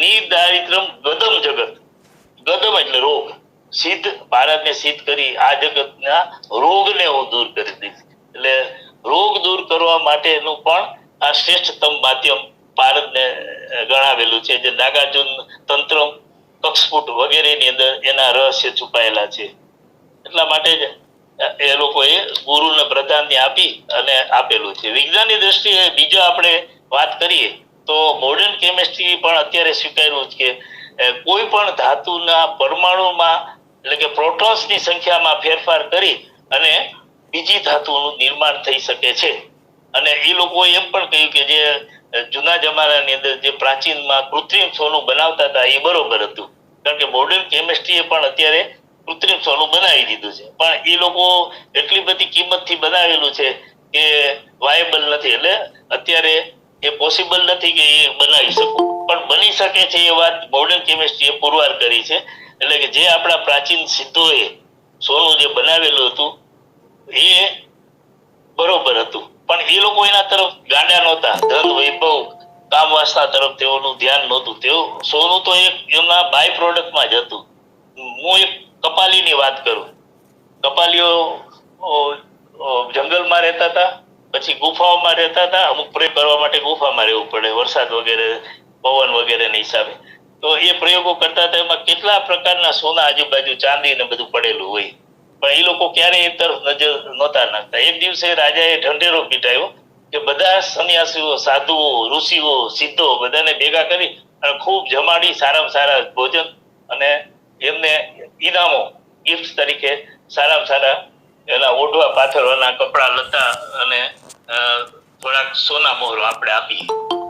નિર્દારિદ્રમ ગદમ જગત. ગદમ એટલે રોગ, સિદ્ધ પારાને સિદ્ધ કરી આ જગતના રોગને હું દૂર કરી દઈશ. એટલે રોગ દૂર કરવા માટેનું પણ આ શ્રેષ્ઠતમ માધ્યમ પારદને ગણાવેલું છે, જે નાગાર્જુન તંત્ર, કક્ષપુટ વગેરેની અંદર એના રહસ્ય છુપાયેલા છે. એટલા માટે જ એ લોકોએ ગુરુને પ્રાધાન્ય આપી અને આપેલું છે. વિજ્ઞાનની દ્રષ્ટિએ બીજો આપણે વાત કરીએ તો મોડર્ન કેમેસ્ટ્રી પણ અત્યારે સ્વીકાર્યું છે કે કોઈ પણ ધાતુના પરમાણુમાં, એટલે કે પ્રોટોન્સની સંખ્યામાં ફેરફાર કરી અને બીજી ધાતુનું નિર્માણ થઈ શકે છે. અને એ લોકોએ એમ પણ કહ્યું કે જે જૂના જમાનાની અંદર જે પ્રાચીનમાં કૃત્રિમ સોનું બનાવતા હતા એ બરોબર હતું, કારણ કે મોડર્ન કેમેસ્ટ્રીએ પણ અત્યારે કૃત્રિમ સોનું બનાવી દીધું છે, પણ એ લોકો એટલી બધી કિંમતથી બનાવેલું છે કે વાયેબલ નથી. એટલે અત્યારે એ પોસિબલ નથી કે એ બનાવી શકું, પણ બની શકે છે એ વાત મોડર્ન કેમેસ્ટ્રીએ પુરવાર કરી છે. એટલે કે જે આપણા પ્રાચીન સિદ્ધોએ સોનું જે બનાવેલું હતું એ બરોબર હતું, પણ એ લોકો એના તરફ ગાંડા નહોતા. ધન, વૈભવ, કામ વાસના તરફ તેઓનું ધ્યાન નહોતું. તેઓ સોનું તો એક એમના બાય પ્રોડક્ટમાં જ હતું. હું એક કપાલીની વાત કરું. કપાલીઓ જંગલમાં રહેતા હતા, પછી ગુફાઓમાં રહેતા હતા. અમુક પ્રયોગ કરવા માટે ગુફામાં રહેવું પડે, વરસાદ વગેરે, પવન વગેરેના હિસાબે. તો એ પ્રયોગો કરતા હતા, એમાં કેટલા પ્રકારના સોના, આજુબાજુ ચાંદી ને બધું પડેલું હોય, પણ એ લોકો ક્યારેય એ તરફ નજર નહોતા નાખતા. એક દિવસે રાજાએ ઢંઢેરો પીટાયો કે બધા સંન્યાસીઓ, સાધુઓ, ઋષિઓ, સિદ્ધો બધાને ભેગા કરી અને ખૂબ જમાડી, સારામાં સારા ભોજન અને એમને ઇનામો, ગિફ્ટ તરીકે સારામાં સારા એના ઓઢવા પાથરવાના કપડા, લતા અને થોડાક સોના મોહરો આપણે આપી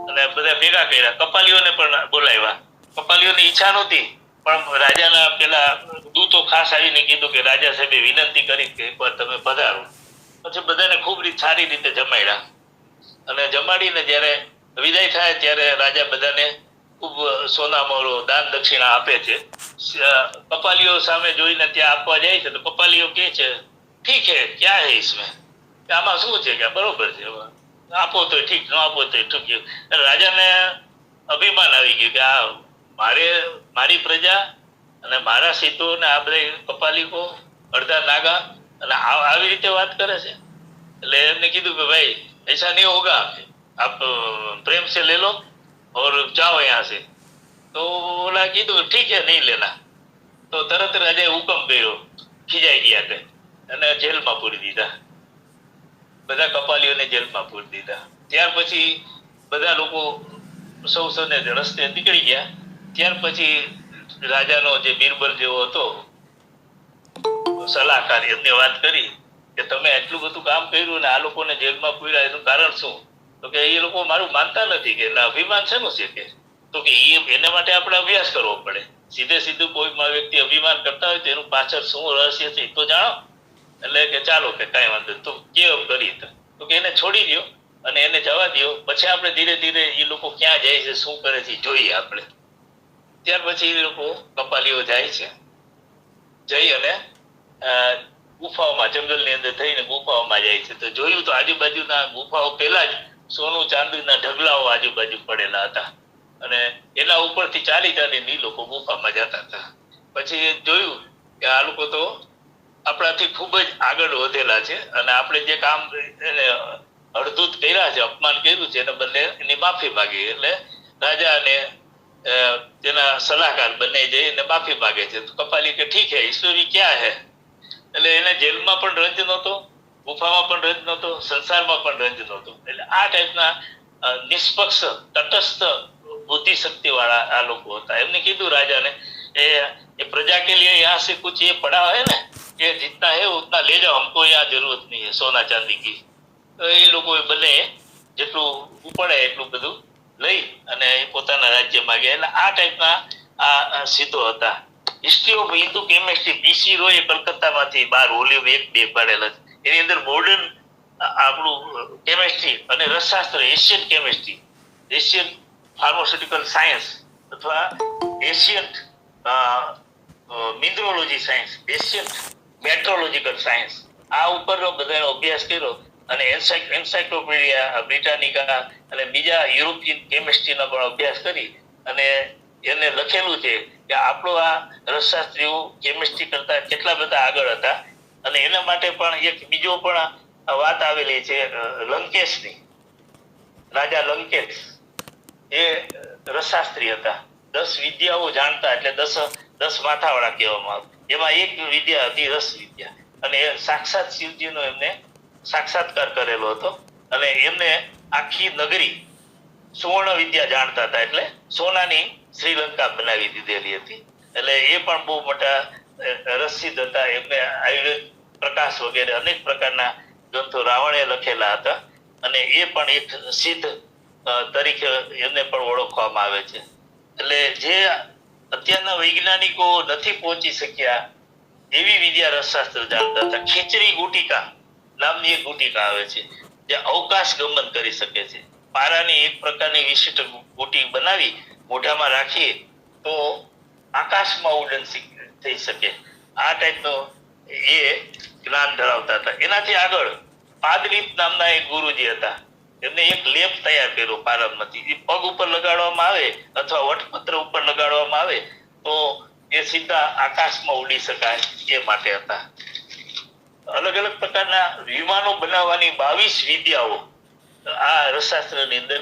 અને બધા ભેગા કર્યા. કપાલીઓને પણ બોલાવ્યા. કપાલીઓની ઈચ્છા નહોતી, પણ રાજાના પેલા દૂતો ખાસ આવીને કીધું કે રાજા સાહેબે વિનંતી કરી કે એકવાર તમે પધારો. પછી બધાને ખૂબ સારી રીતે જમાડ્યા અને જમાડીને જ્યારે વિદાય થાય ત્યારે રાજા બધાને ખૂબ સોના મોહરો, દાન દક્ષિણા આપે છે. કપાલીઓ સામે જોઈને ત્યાં આપવા જાય છે તો કપાલીઓ કહે છે, ઠીક હે, ક્યાં હે इसमें, આમાં શું છે કે બરોબર છે, આપો તો ઠીક, ન આપો તો ઠીક. રાજાને અભિમાન આવી ગયું કે આ મારી પ્રજા અને મારા સિદ્ધો ને આ બધા કપાલીકો, અડધા નાગા, અને આવી રીતે વાત કરે છે. એટલે એમને કીધું કે ભાઈ ऐसा नहीं होगा, आप प्रेम से ले लो और जाओ यहाँ से. તો ઓલા કીધું ઠીક है, नहीं लेना. તો તરત રાજાએ હુકમ કર્યો, ખીજાઈ ગયા તે અને જેલમાં પૂરી દીધા. બધા કપાલીઓને જેલમાં પૂરી દીધા. ત્યાર પછી બધા લોકો સૌને રસ્તે નીકળી ગયા. ત્યાર પછી રાજાનો જે બિરબલ જેવો હતો સલાહકાર, એમને વાત કરી કે તમે એટલું બધું કામ કર્યું ને આ લોકોને જેલમાં પૂર્યા, એનું કારણ શું? તો કે એ લોકો મારું માનતા નથી. કે એના અભિમાન શેનું છે? કે તો કે એને માટે આપણે અભ્યાસ કરવો પડે. સીધું કોઈ વ્યક્તિ અભિમાન કરતા હોય તો એનું પાછળ શું રહસ્ય છે તો જાણો. એટલે કે ચાલો કે કઈ વાંધો, તો કેમ કરી, તો કે એને છોડી દો અને એને જવા દો, પછી આપણે ધીરે ધીરે એ લોકો ક્યાં જાય છે, શું કરે છે જોઈએ આપણે. ત્યાર પછી એ લોકો કપાલીઓ જાય છે. જઈ અને ગુફાઓમાં, જંગલની અંદર થઈને ગુફાઓમાં જાય છે. તો જોયું તો આજુબાજુના ગુફાઓ પહેલા જ સોનું ચાંદીના ઢગલાઓ આજુબાજુ પડેલા હતા અને એના ઉપરથી ચાલી ચાલીને એ લોકો ગુફામાં જતા હતા. પછી જોયું કે આ લોકો તો આપણાથી ખૂબ જ આગળ વધેલા છે અને આપણે જે કામ એને અડધૂત કર્યા છે, અપમાન કર્યું છે, એને બદલે એની માફી માંગી. એટલે રાજા અને તેના સલાહકાર બંને જઈને માફી માંગે છે. તો કપાલી કે ઠીક હે, ઈશ્વરી ક્યાં હે. એટલે એને જેલમાં પણ રંજ નહોતો, ગુફામાં પણ રંજ નહોતો, સંસારમાં પણ રંજ નહોતો. એટલે આ ટાઈપના નિષ્પક્ષ, તટસ્થ બુદ્ધિ શક્તિ વાળા આ લોકો હતા. એમને કીધું રાજાને, ये प्रजा के लिए यहाँ से कुछ ये पड़ा है ना, ये जितना है उतना ले जाओ, हमको यहाँ जरूरत नहीं है सोना चांदी की. તો એ લોકો બંને જેટલું ઉપડે એટલું બધું લઈ અને પોતાના રાજ્યમાં ગયા. એટલે આ ટાઈપના આ સિદ્ધો હતા. History of Hindu chemistry, PC Roy કલકત્તામાંથી 12 વોલ્યુમ 1-2 પાડેલા છે. એની અંદર મોડર્ન આપણું કેમિસ્ટ્રી અને રસશાસ્ત્ર, Asian chemistry, Asian pharmaceutical science અથવા Asian mineralogy science, Asian metrological science, આ ઉપરનો બધાનો અભ્યાસ કર્યો અને એન્સાઇક્લોપીડિયા બ્રિટાનિકા અને બીજા યુરોપિયન કેમિસ્ટ્રીનો પણ અભ્યાસ કરી અને એને લખેલું છે કે આપણો આ રસશાસ્ત્રીઓ કેમિસ્ટ્રી કરતા કેટલા બધા આગળ હતા. અને એના માટે પણ એક બીજો પણ વાત આવેલી છે લંકેશની. રાજા લંકેશ એ રસશાસ્ત્રી હતા. 10 વિદ્યાઓ જાણતા, એટલે 10 માથાવાળા કહેવામાં આવે. એમાં એક વિદ્યા હતી રસ વિદ્યા, અને એ સાક્ષાત શિવજીનો એમને સાક્ષાત્કાર કરેલો હતો અને એમને આખી નગરી સુવર્ણ વિદ્યા જાણતા હતા. એટલે સોનાની શ્રીલંકા બનાવી દીધેલી હતી. એટલે એ પણ બહુ મોટા રસસિદ્ધ હતા. એમને આયુર્વેદ, પ્રકાશ વગેરે અનેક પ્રકારના ગ્રંથો રાવણે લખેલા હતા અને એ પણ એક સિદ્ધ તરીકે એમને પણ ઓળખવામાં આવે છે. એટલે જે અત્યારના વૈજ્ઞાનિકો નથી પહોંચી શક્યા એવી વિદ્યા રસશાસ્ત્ર જાણતા હતા. ખીચડી ગુટિકા નામની એક ગુટિકા આવે છે જે અવકાશ ગમન કરી શકે છે. પારાની એક પ્રકારની વિશિષ્ટ ગુટી બનાવી મોઢામાં રાખીએ તો આકાશમાં ઉડ્ડયન થઈ શકે. આ ટાઈપનો એ જ્ઞાન ધરાવતા હતા. એનાથી આગળ પાદરીપ નામના એક ગુરુજી હતા. એમને એક લેપ તૈયાર કર્યો પારંપરિક. એ પગ ઉપર લગાડવામાં આવે અથવા વટપત્ર ઉપર લગાડવામાં આવે તો એ સીધા આકાશમાં ઉડી શકાય એ માટે હતા. અલગ અલગ પ્રકારના વિમાનો બનાવવાની 22 વિદ્યાઓ આ રસશાસ્ત્રની અંદર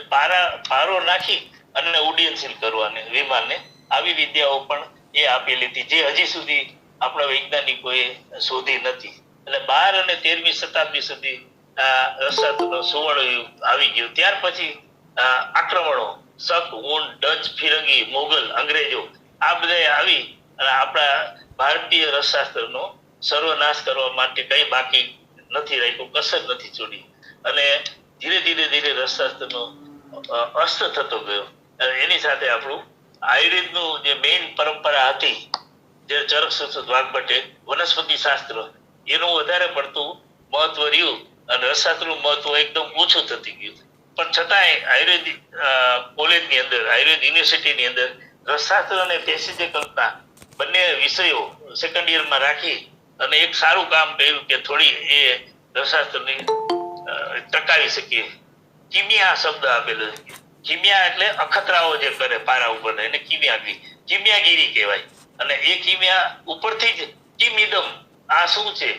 પારો નાખી અને ઉડ્ડયનશીલ કરવાની વિમાનને, આવી વિદ્યાઓ પણ એ આપેલી હતી જે હજી સુધી આપણા વૈજ્ઞાનિકોએ શોધી નથી. એટલે 12 અને 13મી શતાબ્દી સુધી આ રસશાસ્ત્રનો સુવર્ણ યુગ આવી ગયો. ત્યાર પછી આક્રમણો શક, હુણ, ડચ, ફિરંગી, મોગલ, અંગ્રેજો આ બધા આવી અને આપણા ભારતીય રસશાસ્ત્રનો સર્વનાશ કરવા માટે કઈ બાકી નથી રાખ્યું, કસર નથી છોડી અને ધીરે ધીરે ધીરે રસશાસ્ત્રનો અસ્ત થતો ગયો. એની સાથે આપણું આયુર્વેદનું જે મેઇન પરંપરા હતી, જે ચરક સુશ્રુત વાઘભટ્ટે વનસ્પતિ શાસ્ત્ર, એનું વધારે પડતું મહત્વ રહ્યું અને રસશાસ્ત્રનું મહત્વ એકદમ ઓછું થતી ગયું. પણ છતાંય આયુર્વેદિક કોલેજની અંદર, આયુર્વેદ યુનિવર્સિટીની અંદર રસશાસ્ત્ર અને પેશીજે કલ્પના બંને વિષયો સેકન્ડ યરમાં રાખી અને એક સારું કામ કર્યું કે થોડી એ રસશાસ્ત્રની ટકાવી શકીએ. કિમિયા શબ્દ આપેલો છે. કિમિયા એટલે અખતરાઓ જે કરે પારા ઉપર એને કિમિયાગીરી કહેવાય. અને એ કિમિયા ઉપરથી જ કિમિદમ, આ શું છે,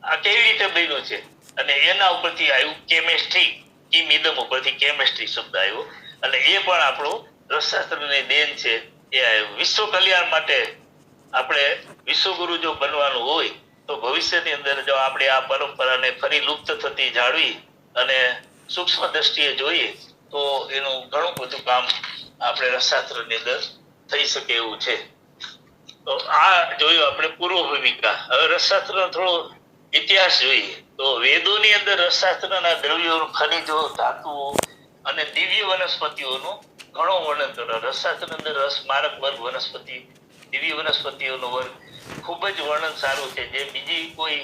આ કેવી રીતે બન્યું છે, અને એના ઉપરથી આવ્યું કેમેસ્ટ્રી. કિમિદમ ઉપરથી કેમેસ્ટ્રી શબ્દ આવ્યો અને એ પણ આપણું રસશાસ્ત્રની દેન છે. એ વિશ્વ કલ્યાણ માટે આપણે વિશ્વગુરુ જો બનવાનું હોય તો ભવિષ્યની અંદર જો આપણે આ પરંપરાને ફરી લુપ્ત થતી જાળવી અને સૂક્ષ્મ દ્રષ્ટિએ જોઈએ તો એનું ઘણું બધું કામ આપણે રસશાસ્ત્રની અંદર થઈ શકે એવું છે. તો આ જોયું આપણે પૂર્વ ભૂમિકા. હવે રસશાસ્ત્રનો થોડો ઇતિહાસ જોઈએ તો વેદોની અંદર રસશાસ્ત્રના દ્રવ્યો, ખનિજો, ધાતુઓ અને દિવ્ય વનસ્પતિઓનું ઘણો વર્ણન કર્યો. રસશાસ્ત્રની અંદર રસ, મારક વર્ગ વનસ્પતિ, દિવ્ય વનસ્પતિઓનો વર્ગ ખૂબ જ વર્ણન સારું છે, જે બીજી કોઈ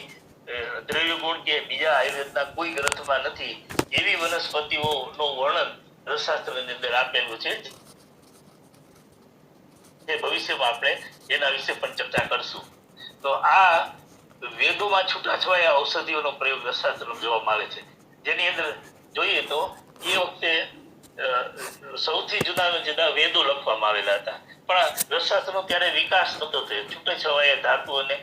દ્રવ્ય ગુણ કે બીજા આયુર્વેદના કોઈ ગ્રંથમાં નથી. એવી વનસ્પતિઓનું વર્ણન રસશાસ્ત્રની અંદર આપેલું છે. ભવિષ્યમાં આપણે એના વિશે પણ ચર્ચા કરશું. તો આ વેદોમાં છૂટાછવાયા ઔષધિઓનો પ્રયોગ રસશાસ્ત્રમાં જોવામાં આવે છે, જેની અંદર જોઈએ તો એ વખતે સૌથી જુદા વેદો લખવામાં આવેલા હતા, પણ રસશાસ્ત્રનો ત્યારે વિકાસ નતો થયો. છૂટાછવાયા ધાતુ અને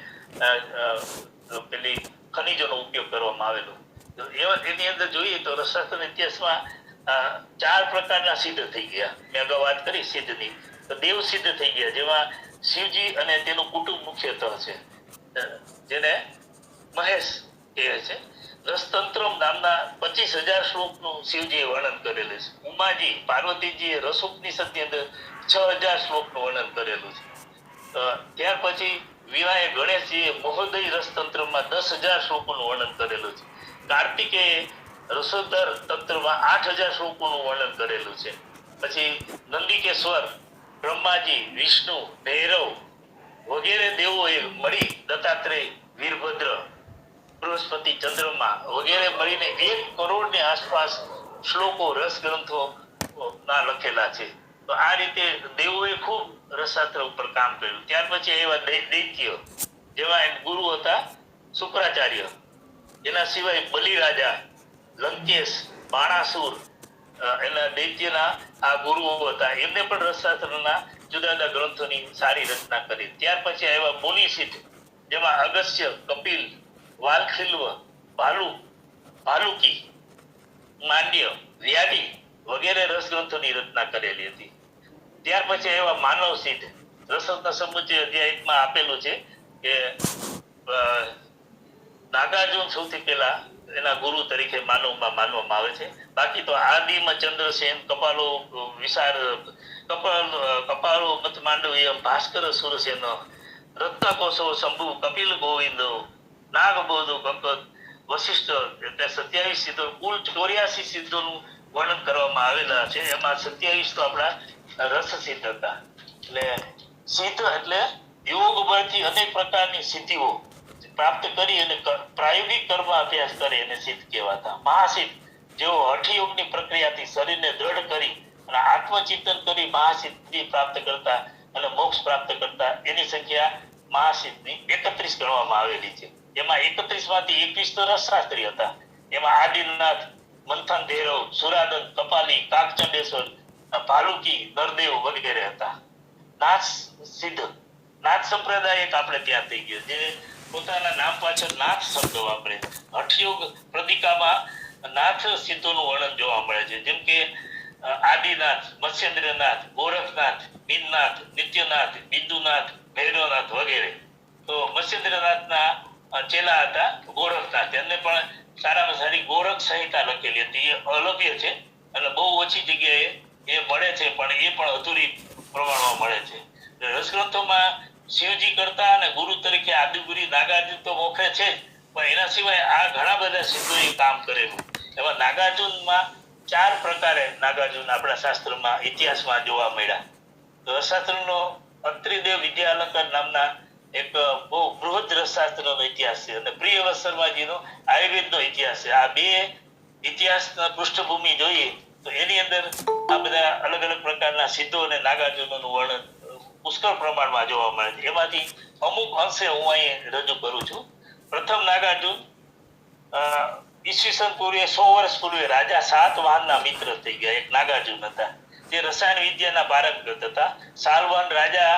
પેલી ખનિજોનો ઉપયોગ કરવામાં આવેલો. એની અંદર જોઈએ તો રસશાસ્ત્રના ઇતિહાસમાં 4 પ્રકારના સિદ્ધ થઈ ગયા. મેં અગાઉ વાત કરી સિદ્ધની, તો દેવ સિદ્ધ થઈ ગયા, જેમાં શિવજી અને તેનું કુટુંબ મુખ્યત્વ છે, જેને મહેશ કહે છે. રસતંત્રમ નામના 25,000 શ્લોકનું શિવજીએ વર્ણન કરેલું છે. ઉમાજી, પાર્વતીજીએ રસોપનિષદની અંદર 6,000 શ્લોકનું વર્ણન કરેલું છે. ત્યાર પછી વિવાહે ગણેશજીએ મહોદય રસતંત્રમાં 10,000 શ્લોકોનું વર્ણન કરેલું છે. કાર્તિકેય રસોદર તંત્રમાં 8,000 શ્લોકોનું વર્ણન કરેલું છે. પછી નંદિકેશ્વર, બ્રહ્માજી, વિષ્ણુ, ભૈરવ વગેરે દેવોએ મળી, દત્તાત્રેય, વીરભદ્ર, બૃહસ્પતિ, ચંદ્રમા વગેરે મળીને 1 કરોડની આસપાસ શ્લોકો રસ ગ્રંથો ના લખેલા છે. તો આ રીતે દેવોએ ખૂબ રસશાસ્ત્ર ઉપર કામ કર્યું. ત્યાર પછી એવા દૈત્ય, જેમાં ગુરુ હતા શુક્રાચાર્ય, એના સિવાય બલિરાજા, લંકેશ, બાણાસુર, એના દૈત્યના આ ગુરુઓ હતા. એમને પણ રસશાસ્ત્રના જુદા જુદા ગ્રંથોની સારી રચના કરી. ત્યાર પછી આવ્યા મુનિસિદ્ધ, જેમાં અગસ્ત્ય, કપિલ, વાલખિલ્વ, ભાલુકી, માંડ્ય, વ્યાડી વગેરે રસગ્રંથોની રચના કરેલી હતી. ત્યાર પછી એવા માનવ સિદ્ધ, રસરત્ન સમુચ્ચય અધ્યાય 1માં આપેલું છે કે નાગાર્જુન સૌથી પહેલા એના ગુરુ તરીકે માનવામાં આવે છે. બાકી તો આદિમાં ચંદ્રસેન, કપાલો વિશાળ, કપાલો મત માંડવ્ય, ભાસ્કર સુરસેન, રત્નકોશો શંભુ, કપિલ ગોવિંદો, નાગબોધો, કંકદ, વશિષ્ઠ, એટલે 27 સિદ્ધો, કુલ 84 સિદ્ધોનું વર્ણન કરવામાં આવેલા છે. એમાં 27 તો આપણા રસ સિદ્ધ હતા. એટલે સિદ્ધ એટલે યોગ બળથી અનેક પ્રકારની સિદ્ધિઓ પ્રાપ્ત કરી અને પ્રાયોગિક કર્મ અભ્યાસ કરે એને સિદ્ધ કહેવાતા. મહાસિદ્ધ જેઓ હઠયોગની પ્રક્રિયાથી શરીરને દ્રઢ કરી અને આત્મચિંતન કરી મહાસિદ્ધિ પ્રાપ્ત કરતા અને મોક્ષ પ્રાપ્ત કરતા, એની સંખ્યા મહાસિદ્ધની 31 ગણવામાં આવેલી છે. એમાં 31 માંથી 21 તો રસશાસ્ત્રી હતા. એમાં આદિનાથ, મંથન ભૈરવ, સુરાદન, કપાલી, કાકચંડેશ્વર, ભાલુકી, નરદેવ વગેરે હતા. નાથ સિદ્ધ, નાથ સંપ્રદાય એક આપણે ત્યાં થઈ ગયો, જે પોતાના નામ પાછળ નાથ શબ્દ વાપરે. હઠયોગ પ્રદિકામાં નાથ સિદ્ધોનું વર્ણન જોવા મળે છે. જેમ કે આદિનાથ, મત્સ્યેન્દ્રનાથ, ગોરખનાથ, મીનનાથ, નિત્યનાથ, બિંદુનાથ, ભૈરવનાથ વગેરે. તો મત્સ્યેન્દ્રનાથના ચેલા હતા ગોરખનાથ. એમને પણ સારામાં સારી ગોરખ સંહિતા લખેલી હતી. એ અલભ્ય છે અને બહુ ઓછી જગ્યાએ એ મળે છે, પણ એ પણ અધૂરી પ્રમાણમાં મળે છે. રસગ્રંથોમાં શિવજી કરતા અને ગુરુ તરીકે આદિગુરુ નાગાર્જુન તો મોખે છે જ, પણ એના સિવાય આ ઘણા બધા સિદ્ધોએ કામ કરેલું. એમાં નાગાર્જુનમાં 4 પ્રકારે નાગાર્જુન આપણા શાસ્ત્રમાં ઇતિહાસમાં જોવા મળ્યા. રસશાસ્ત્રનો અત્રિદેવ વિદ્યાલંકાર નામના એક બહુ બૃહદ રસશાસ્ત્રનો ઇતિહાસ છે અને પ્રિયવત શર્માજીનો આયુર્વેદનો ઇતિહાસ છે. આ બે ઇતિહાસના પૃષ્ઠભૂમિ જોઈએ તો એની અંદર આ બધા અલગ અલગ પ્રકારના સિદ્ધો અને નાગાર્જુનોનું વર્ણન પુષ્કળ પ્રમાણમાં જોવા મળે છે. એમાંથી અમુક અંશે હું અહીં રજૂ કરું છું. પ્રથમ નાગાર્જુન ઈસવીસન પૂર્વે 100 વર્ષ પૂર્વે રાજા સાતવાહનના મિત્ર થઈ ગયા એક નાગાર્જુન હતા. તે રસાયણ વિદ્યાના પારંગત હતા. સાલવાહન રાજા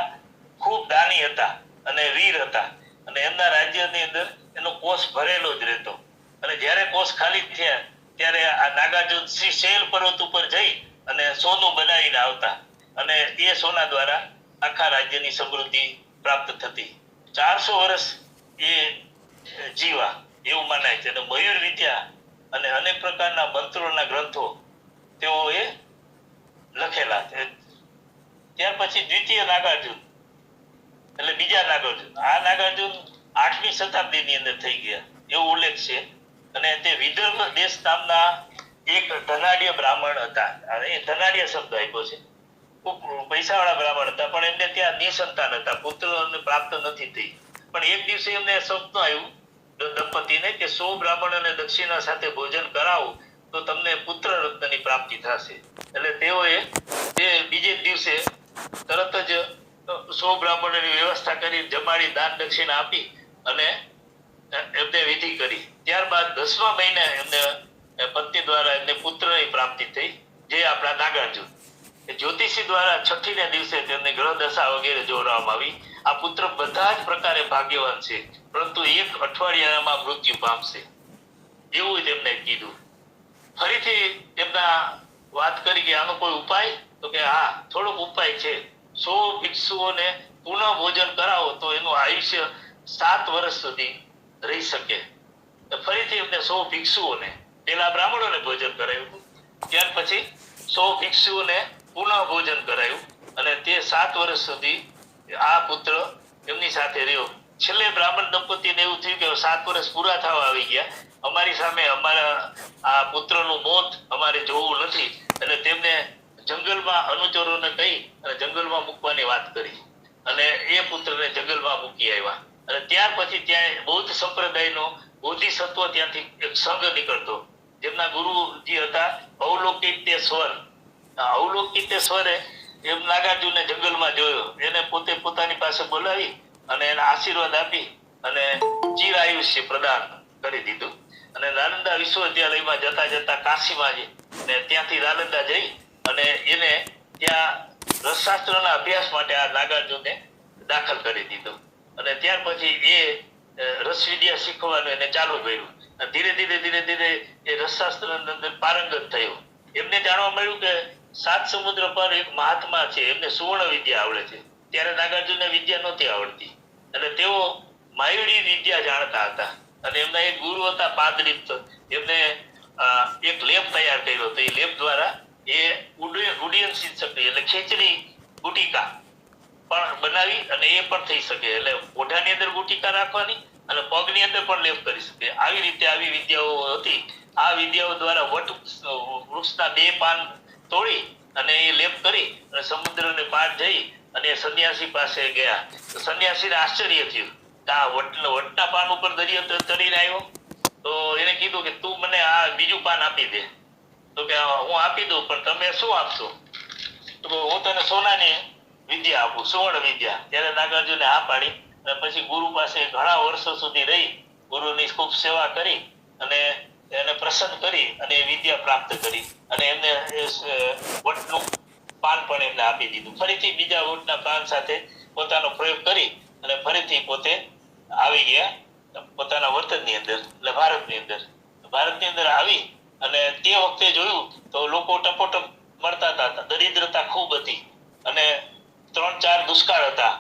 ખૂબ દાની હતા અને વીર હતા અને એમના રાજ્યની અંદર એનો કોષ ભરેલો જ રહેતો. અને જ્યારે કોષ ખાલી થયા ત્યારે આ નાગાર્જુન શૈલ પર્વત ઉપર જઈ અને સોનું બનાવીને આવતા અને એ સોના દ્વારા આખા રાજ્યની સમૃદ્ધિ પ્રાપ્ત થતી. 400 વર્ષ એ જીવા એવું મનાય છે. અને મયુર વિદ્યા અને અનેક પ્રકારના મંત્રોના ગ્રંથો તેઓએ લખેલા છે. ત્યાર પછી દ્વિતીય નાગાર્જુન એટલે બીજા નાગાર્જુન. આ નાગાર્જુન 8મી શતાબ્દીની અંદર થઈ ગયા એવો ઉલ્લેખ છે. અને તે વિદર્ભ દેશ નામના એક ધનાઢ્ય બ્રાહ્મણ હતા. એ ધનાઢ્ય શબ્દ આપ્યો છે. ખૂબ પૈસાવાળા બ્રાહ્મણ હતા, પણ એમને ત્યાં નિસંતાન હતા, પુત્રને પ્રાપ્ત નથી થઈ. પણ એક દિવસે એમને સપનું આવ્યું દંપતીને કે 100 બ્રાહ્મણોને દક્ષિણા સાથે ભોજન કરાવો તો તમને પુત્ર રત્નની પ્રાપ્તિ થશે. એટલે તેઓએ તે બીજે દિવસે તરત જ 100 બ્રાહ્મણોની વ્યવસ્થા કરી જમાડી દાન દક્ષિણા આપી અને એમને વિધિ કરી. ત્યારબાદ 10મા મહિને એમને પત્ની દ્વારા એમને પુત્રની પ્રાપ્તિ થઈ, જે આપણા નાગાર્જુન. જ્યોતિષી દ્વારા 6ઠીને દિવસે તેમને ગ્રહ દશા વગેરે જોડવામાં આવી. આ પુત્ર બધા જ પ્રકારે ભાગ્યવાન છે, પરંતુ 1 અઠવાડિયામાં મૃત્યુ પામશે એવું તેમને કીધું. ફરીથી તેમના વાત કરી કે આનો કોઈ ઉપાય? તો કે હા, થોડોક ઉપાય છે. 100 ભિક્ષુઓને પુનઃ ભોજન કરાવો તો એનું આયુષ્ય 7 વર્ષ સુધી રહી શકે. ફરીથી એમને 100 ભિક્ષુઓને, પેલા બ્રાહ્મણોને ભોજન કરાવ્યું, ત્યાર પછી 100 ભિક્ષુઓને પુનઃ ભોજન કરાયું અને તે 7 વર્ષ સુધી આ પુત્ર એમની સાથે રહ્યો. છેલ્લે બ્રાહ્મણ દંપતીને એવું થયું કે 7 વર્ષ પૂરા થવા આવી ગયા, અમારી સામે અમારા આ પુત્રનું મોત અમારે જોવું નથી. એટલે તેમને જંગલમાં અનુચરોને કહી અને જંગલમાં મૂકવાની વાત કરી અને એ પુત્રને જંગલમાં મૂકી આવ્યા. અને ત્યાર પછી ત્યાં બૌદ્ધ સંપ્રદાયનો બોધિસત્વ ત્યાંથી એક સંઘ નીકળતો, જેમના ગુરુજી હતા અવલોકિતેશ્વર. અવલોકિતેશ્વરે એમ નાગાર્જુનને જંગલમાં જોયો. એને પોતે પોતાની પાસે બોલાવી અને એને આશીર્વાદ આપી અને ચિરાયુષ્ય પ્રદાન કરી દીધું. અને નાલંદા વિશ્વવિદ્યાલયમાં જતા જતા કાશીમાં ને ત્યાંથી નાલંદા જઈ અને એને ત્યાં રસશાસ્ત્રના અભ્યાસ માટે આ નાગાર્જુનને દાખલ કરી દીધો. અને ત્યાર પછી એ રસવિદ્યા શીખવાનું એને ચાલુ કર્યું. ધીરે ધીરે એ રસશાસ્ત્રની અંદર પારંગત થયો. એમને જાણવા મળ્યું કે 7 સમુદ્ર પર એક મહાત્મા છે, એમને સુવર્ણ વિદ્યા આવડે છે. ત્યારે નાગાર્જુનને વિદ્યા નહોતી આવડતી એટલે તેઓ માયુરી વિદ્યા જાણતા હતા. અને એમના એક ગુરુ હતા પાદરીપ્ત, એમને એક લેપ તૈયાર કર્યો હતો. એ લેપ દ્વારા એ ઉડ્ડયન શિક્ષક એટલે ખેંચની ગુટિકા પણ બનાવી અને એ પણ થઈ શકે. એટલે મોઢાની અંદર ગુટિકા રાખવાની અને પગની અંદર પણ લેપ કરી શકે. આવી રીતે આવી વિદ્યાઓ હતી. આ વિદ્યાઓ દ્વારા વૃક્ષના 2 પાન તોડી અને એ લેપ કરી અને સમુદ્રને પાર જઈ અને સન્યાસી પાસે ગયા. તો સન્યાસીને આશ્ચર્ય થયું કે આ વટના પાન ઉપર દરિયો ચડીને આવ્યો. તો એને કીધું કે તું મને આ બીજું પાન આપી દે. તો કે હું આપી દઉં, પણ તમે શું આપશો? તો હું તને સોનાની વિદ્યા આપું, સુવર્ણ વિદ્યા. ત્યારે નાગાર્જુને હા પાડી અને પછી ગુરુ પાસે ઘણા વર્ષો સુધી રહી, ગુરુની ખૂબ સેવા કરી અને એને પ્રસન્ન કરી અને એ વિદ્યા પ્રાપ્ત કરી. અને એમને વટનું પાન પણ એમને આપી દીધું. ફરીથી બીજા વટના પાન સાથે પોતાનો પ્રયોગ કરી અને ફરીથી પોતે આવી ગયા પોતાના વતનની અંદર, એટલે ભારતની અંદર આવી અને તે વખતે જોયું તો લોકો ટપોટપ મળતા હતા, દરિદ્રતા ખૂબ હતી અને 3-4 દુષ્કાળ હતા,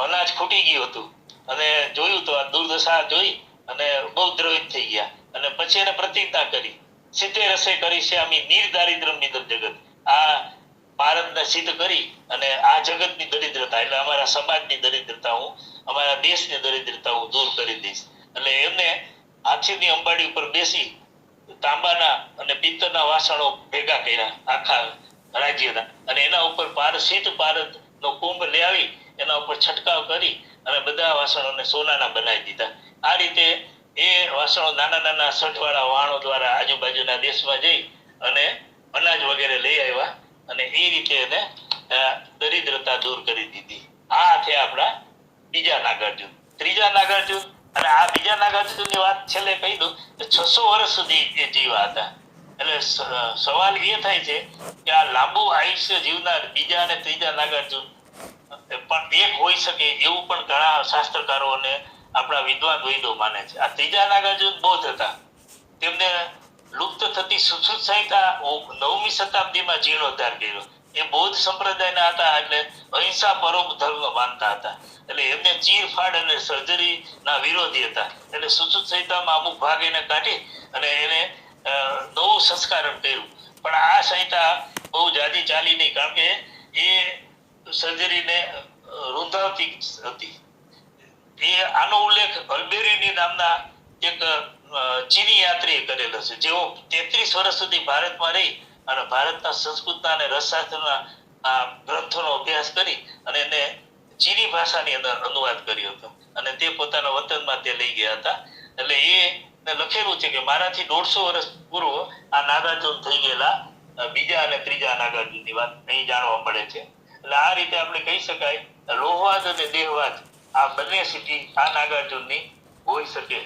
અનાજ ખૂટી ગયું હતું અને જોયું તો આ દુર્દશા જોઈ અને બહુ દ્રવિત થઈ ગયા અને પછી એને પ્રતિજ્ઞા કરી, સિદ્ધે રસે કરી છે આમી નિર્દારિદ્રમ નિધન જગત, આ ભારતને સિદ્ધ કરી અને આ જગતની દરિદ્રતા એટલે અમારા સમાજની દરિદ્રતા હું, અમારા દેશની દરિદ્રતા હું દૂર કરી દઈશ. એટલે એમને હાથીની અંબાડી ઉપર બેસી તાંબાના અને પિત્તળના વાસણો ભેગા કર્યા આખા રાજ્યના અને એના ઉપર ભારત નો કુંભ લઈ આવી એના ઉપર છંટકાવ કરી અને બધા વાસણોને સોનાના બનાવી દીધા. આ રીતે એ વાસણો નાના નાના સઠવાળા વાહનો દ્વારા આજુબાજુના દેશમાં જઈ અને અનાજ વગેરે લઈ આવ્યા અને એ રીતે એને દરિદ્રતા દૂર કરી દીધી. આ છે આપણા બીજા નાગાર્જુન. ત્રીજા નાગાર્જુન, અને આ બીજા નાગાર્જુનની વાત છેલ્લે કહી દઉં કે 600 વર્ષ સુધી એ જીવા હતા. એટલે સવાલ એ થાય છે કે આ લાંબુ આયુષ્ય જીવનાર બીજા અને ત્રીજા નાગાર્જુન પણ એક હોઈ શકે એવું પણ ઘણા શાસ્ત્રકારો અને આપણા વિદ્વાન વૈદો માને છે. આ ત્રીજા નાગાર્જુન બૌદ્ધ હતા. તેમને લુપ્ત થતી સુશ્રુત સંહિતા 9મી શતાબ્દીમાં જીર્ણોદ્ધાર કર્યો. એ બૌદ્ધ સંપ્રદાયના હતા એટલે અહિંસા પરોપ ધર્મ માનતા હતા. એટલે એમને ચીરફાડ અને સર્જરી ના વિરોધી હતા. એટલે સુશ્રુત સંહિતામાં અમુક ભાગ એને કાઢી અને એને નવું સંસ્કારણ કર્યું. પણ આ સંહિતા બહુ જાજી ચાલી નહીં, કારણ કે એ સર્જરીને રૂંધાવતી હતી. આનો ઉલ્લેખ અલ્બેરીની નામના એક ચીની યાત્રીએ કરેલો છે, જેઓ 33 વર્ષ સુધી ભારતમાં રહી અને ભારતના સંસ્કૃતના અને રસશાસ્ત્રના આ ગ્રંથોનો અભ્યાસ કરી અને એને ચીની ભાષાની અંદર અનુવાદ કર્યો હતો અને તે પોતાના વતનમાં તે લઈ ગયા હતા. એટલે એ લખેલું છે કે મારાથી 150 વર્ષ પૂર્વ આ નાગાર્જુન થઈ ગયેલા બીજા અને ત્રીજા નાગાર્જુનની વાત અહીં જાણવા મળે છે. એટલે આ રીતે આપણે કહી શકાય લોહવાદ અને દેહવાદ આ બંને સ્થિતિ આ નાગાર્જુનની હોઈ શકે.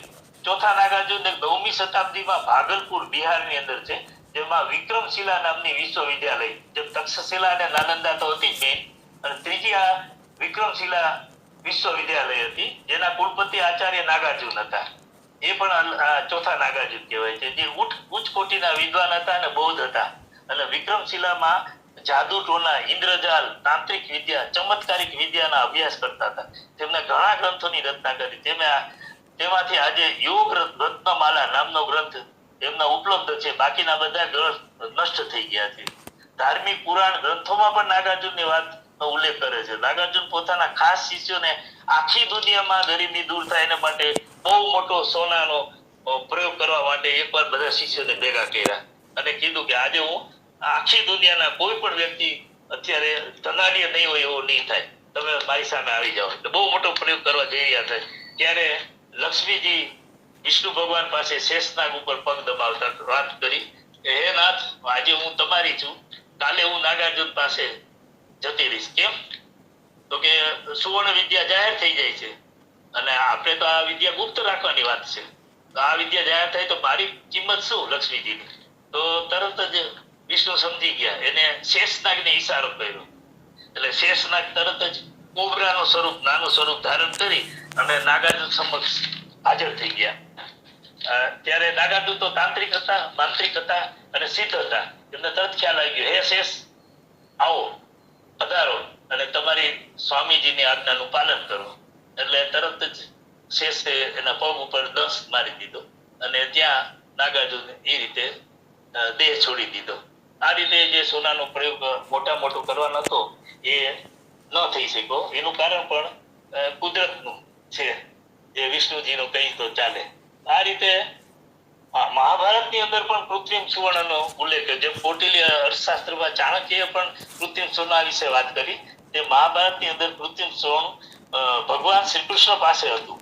ચોથા નાગાર્જુન 9મી શતાબ્દીમાં ભાગલપુર બિહારની અંદર છે, જેમાં વિક્રમશિલા નામની વિશ્વવિદ્યાલય, જેમ તક્ષશિલા અને નાલંદા તો હતી જ મેન, અને ત્રીજી આ વિક્રમશિલા વિશ્વવિદ્યાલય હતી જેના કુલપતિ આચાર્ય નાગાર્જુન હતા. એ પણ ચોથા નાગાર્જુન કહેવાય છે, જે ઉચ્ચ કોટીના વિદ્વાન હતા અને બૌદ્ધ હતા. અને વિક્રમશિલામાં જાદુ ટોના, ઇન્દ્રજાલ, તાંત્રિક વિદ્યા, ચમત્કારિક વિદ્યાના અભ્યાસ કરતા હતા. તેમણે ઘણા ગ્રંથોની રચના કરી. તેમાંથી આજે યોગ રત્નમાલા નામનો ગ્રંથ એમના ઉપલબ્ધ છે. બાકીના બધા ગ્રંથ નષ્ટ થઈ ગયા છે. ધાર્મિક પુરાણ ગ્રંથોમાં પણ નાગાર્જુનની વાતનો ઉલ્લેખ કરે છે. નાગાર્જુન પોતાના ખાસ શિષ્યોને આખી દુનિયામાં ગરીબી દૂર થાય એના માટે બહુ મોટો સોનાનો પ્રયોગ કરવા માટે એકવાર બધા શિષ્યોને ભેગા કર્યા અને કીધું કે આજે હું આખી દુનિયાના કોઈ પણ વ્યક્તિ અત્યારે ધનાઢ્ય નહીં હોય એવો નહીં થાય, તમે મારી સામે આવી જાઓ. એટલે બહુ મોટો પ્રયોગ કરવા જઈ રહ્યા હતા. ત્યારે લક્ષ્મીજી વિષ્ણુ ભગવાન પાસે શેષનાગ ઉપર પગ દબાવતા વાત કરી કે હે નાથ, આજે હું તમારી છું, કાલે હું નાગાર્જુન પાસે જતી રહીશ. કેમ? તો કે સુવર્ણ વિદ્યા જાહેર થઈ જાય છે અને આપણે તો આ વિદ્યા ગુપ્ત રાખવાની વાત છે. તો આ વિદ્યા જાહેર થાય તો મારી કિંમત શું લક્ષ્મીજીની? તો તરત જ વિષ્ણુ સમજી ગયા, એને શેષનાગને ઈશારો કર્યો. એટલે શેષનાગ તરત જ કોબરાનું સ્વરૂપ, નાનું સ્વરૂપ ધારણ કરી અને નાગાર્જુન સમક્ષ હાજર થઈ ગયા. ત્યારે નાગાર્જુન તો તાંત્રિક હતા, માંત્રિક હતા અને સિદ્ધ હતા. એમને તરત ખ્યાલ આવી ગયો, હે શેષ, આવો, પધારો અને તમારી સ્વામીજીની આજ્ઞાનું પાલન કરો. એટલે તરત જ શેષે એના પગ ઉપર દંશ મારી દીધો અને ત્યાં નાગાર્જુન એ રીતે દેહ છોડી દીધો. આ રીતે જે સોનાનો પ્રયોગ મોટો કરવાનો હતો એ ન થઈ શક્યો. એનું કારણ પણ કુદરતનું છે, જે વિષ્ણુજીનું કહી તો ચાલે. આ રીતે મહાભારતની અંદર પણ કૃત્રિમ સુવર્ણનો ઉલ્લેખ, જેમ કૌટિલ્ય અર્થશાસ્ત્રમાં ચાણક્યએ પણ કૃત્રિમ સોના વિશે વાત કરી, તે મહાભારતની અંદર કૃત્રિમ સોનું ભગવાન શ્રી કૃષ્ણ પાસે હતું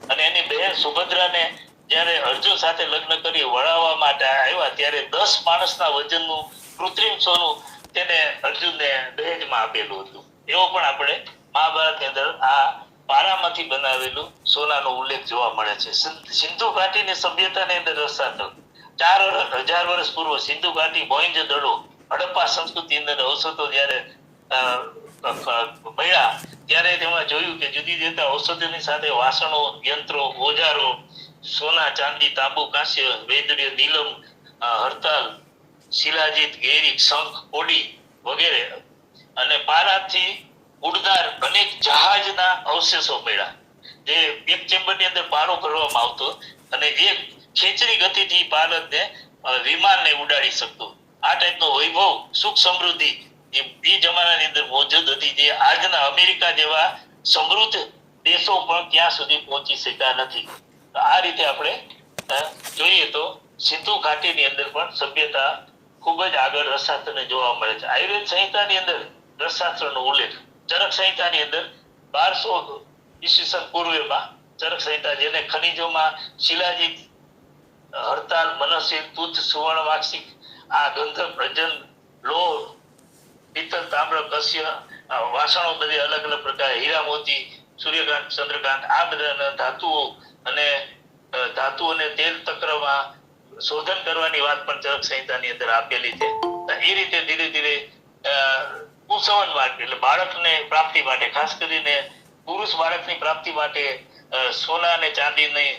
અને એની બહેન સુભદ્રાને જ્યારે અર્જુન સાથે લગ્ન કરી વળાવવા માટે આવ્યા ત્યારે 10 માણસના વજનનું કૃત્રિમ સોનું તેને અર્જુનને દહેજમાં આપેલું હતું. એવો પણ આપણે મહાભારતની અંદર આ પારામાંથી બનાવેલું સોનાનો ઉલ્લેખ જોવા મળે છે. સિંધુ ઘાટીની સભ્યતાની અંદર રસાતળ 4000 વર્ષ પૂર્વ સિંધુ ઘાટી, મોહેંજો-દડો, હડપ્પા સંસ્કૃતિ અંદર અવશેષો જ્યારે મળ્યા ત્યારે તેમાં જોયું કે જુદી જુદી ઔષધિઓની સાથે વાસણો, યંત્રો, ઓજારો, સોના, ચાંદી, તાંબુ, કાંસ્ય, વૈદુર્ય, નીલમ, હડતાલ, શિલાજીત, ગેરી, શંખ, કોડી વગેરે અને પારાથી ઉડનાર અનેક જહાજના અવશેષો મળ્યા. જે એક ચેમ્બરની અંદર પારો ભરવામાં આવતો અને એક ખેંચની ગતિથી પારદને વિમાનને ઉડાડી શકતો. આ ટાઈપનો વૈભવ, સુખ, સમૃદ્ધિ એ જમાનાની અંદર મોજૂદ હતી, જે આજના અમેરિકા જેવા સમૃદ્ધ દેશો પણ ત્યાં સુધી પહોંચી શક્યા નથી. આ રીતે આપણે જોઈએ તો સિંધુ ઘાટીની અંદર પણ સભ્યતા ખૂબ જ આગળ રસશાસ્ત્રને જોવા મળે છે. આયુર્વેદ સંહિતાની અંદર રસશાસ્ત્રનો ઉલ્લેખ, ચરક સંહિતાની અંદર 1200 ઈસવીસન પૂર્વેમાં ચરક સંહિતા, જેને ખનિજોમાં શિલાજીત, હડતાલ, મનસ્વીર, તુથ, સુવર્ણ, વાક્ષિક, આ ગંધર્વ, પ્રજન, લોહ, પિત્તળ, તામ્ર, કસ્ય, વાસણો બધી અલગ અલગ પ્રકાર, હીરા, મોતી, સૂર્યકાંત, ચંદ્રકાંત, આ બધા ધાતુઓ અને તેલ તક્રમાં શોધન કરવાની વાત પણ ચરક સંહિતાની અંદર આપેલી છે. એ રીતે ધીરે ધીરે કુસવન માર્ગ એટલે બાળકને પ્રાપ્તિ માટે, ખાસ કરીને પુરુષ બાળકની પ્રાપ્તિ માટે સોના અને ચાંદીની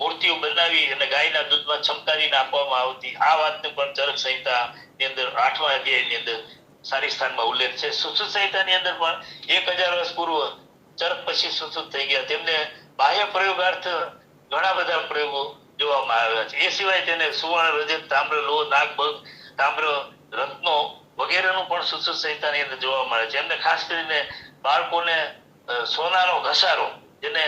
મૂર્તિઓ બનાવી અને ગાયના દૂધમાં છમકારીને આપવામાં આવતી. આ વાતનો પણ ચરક સંહિતાની અંદર 8મા અધ્યાયની અંદર સારી સ્થાનમાં ઉલ્લેખ છે. સુશ્રુત સંહિતાની અંદર પણ 1000 વર્ષ પૂર્વ ચરક પછી સુશ્રુત થઈ ગયા. તેમને બાહ્ય પ્રયોગાર્થ ઘણા બધા પ્રયોગો જોવામાં આવ્યા છે. એ સિવાય તેને સુવર્ણ, રજત, તામ્ર, લોહ, નાગ, બગ, તામ્ર, રત્નો વગેરેનું પણ સુશ્રુત સંહિતાની અંદર જોવા મળે છે. એમને ખાસ કરીને બાળકોને સોનાનો ઘસારો, જેને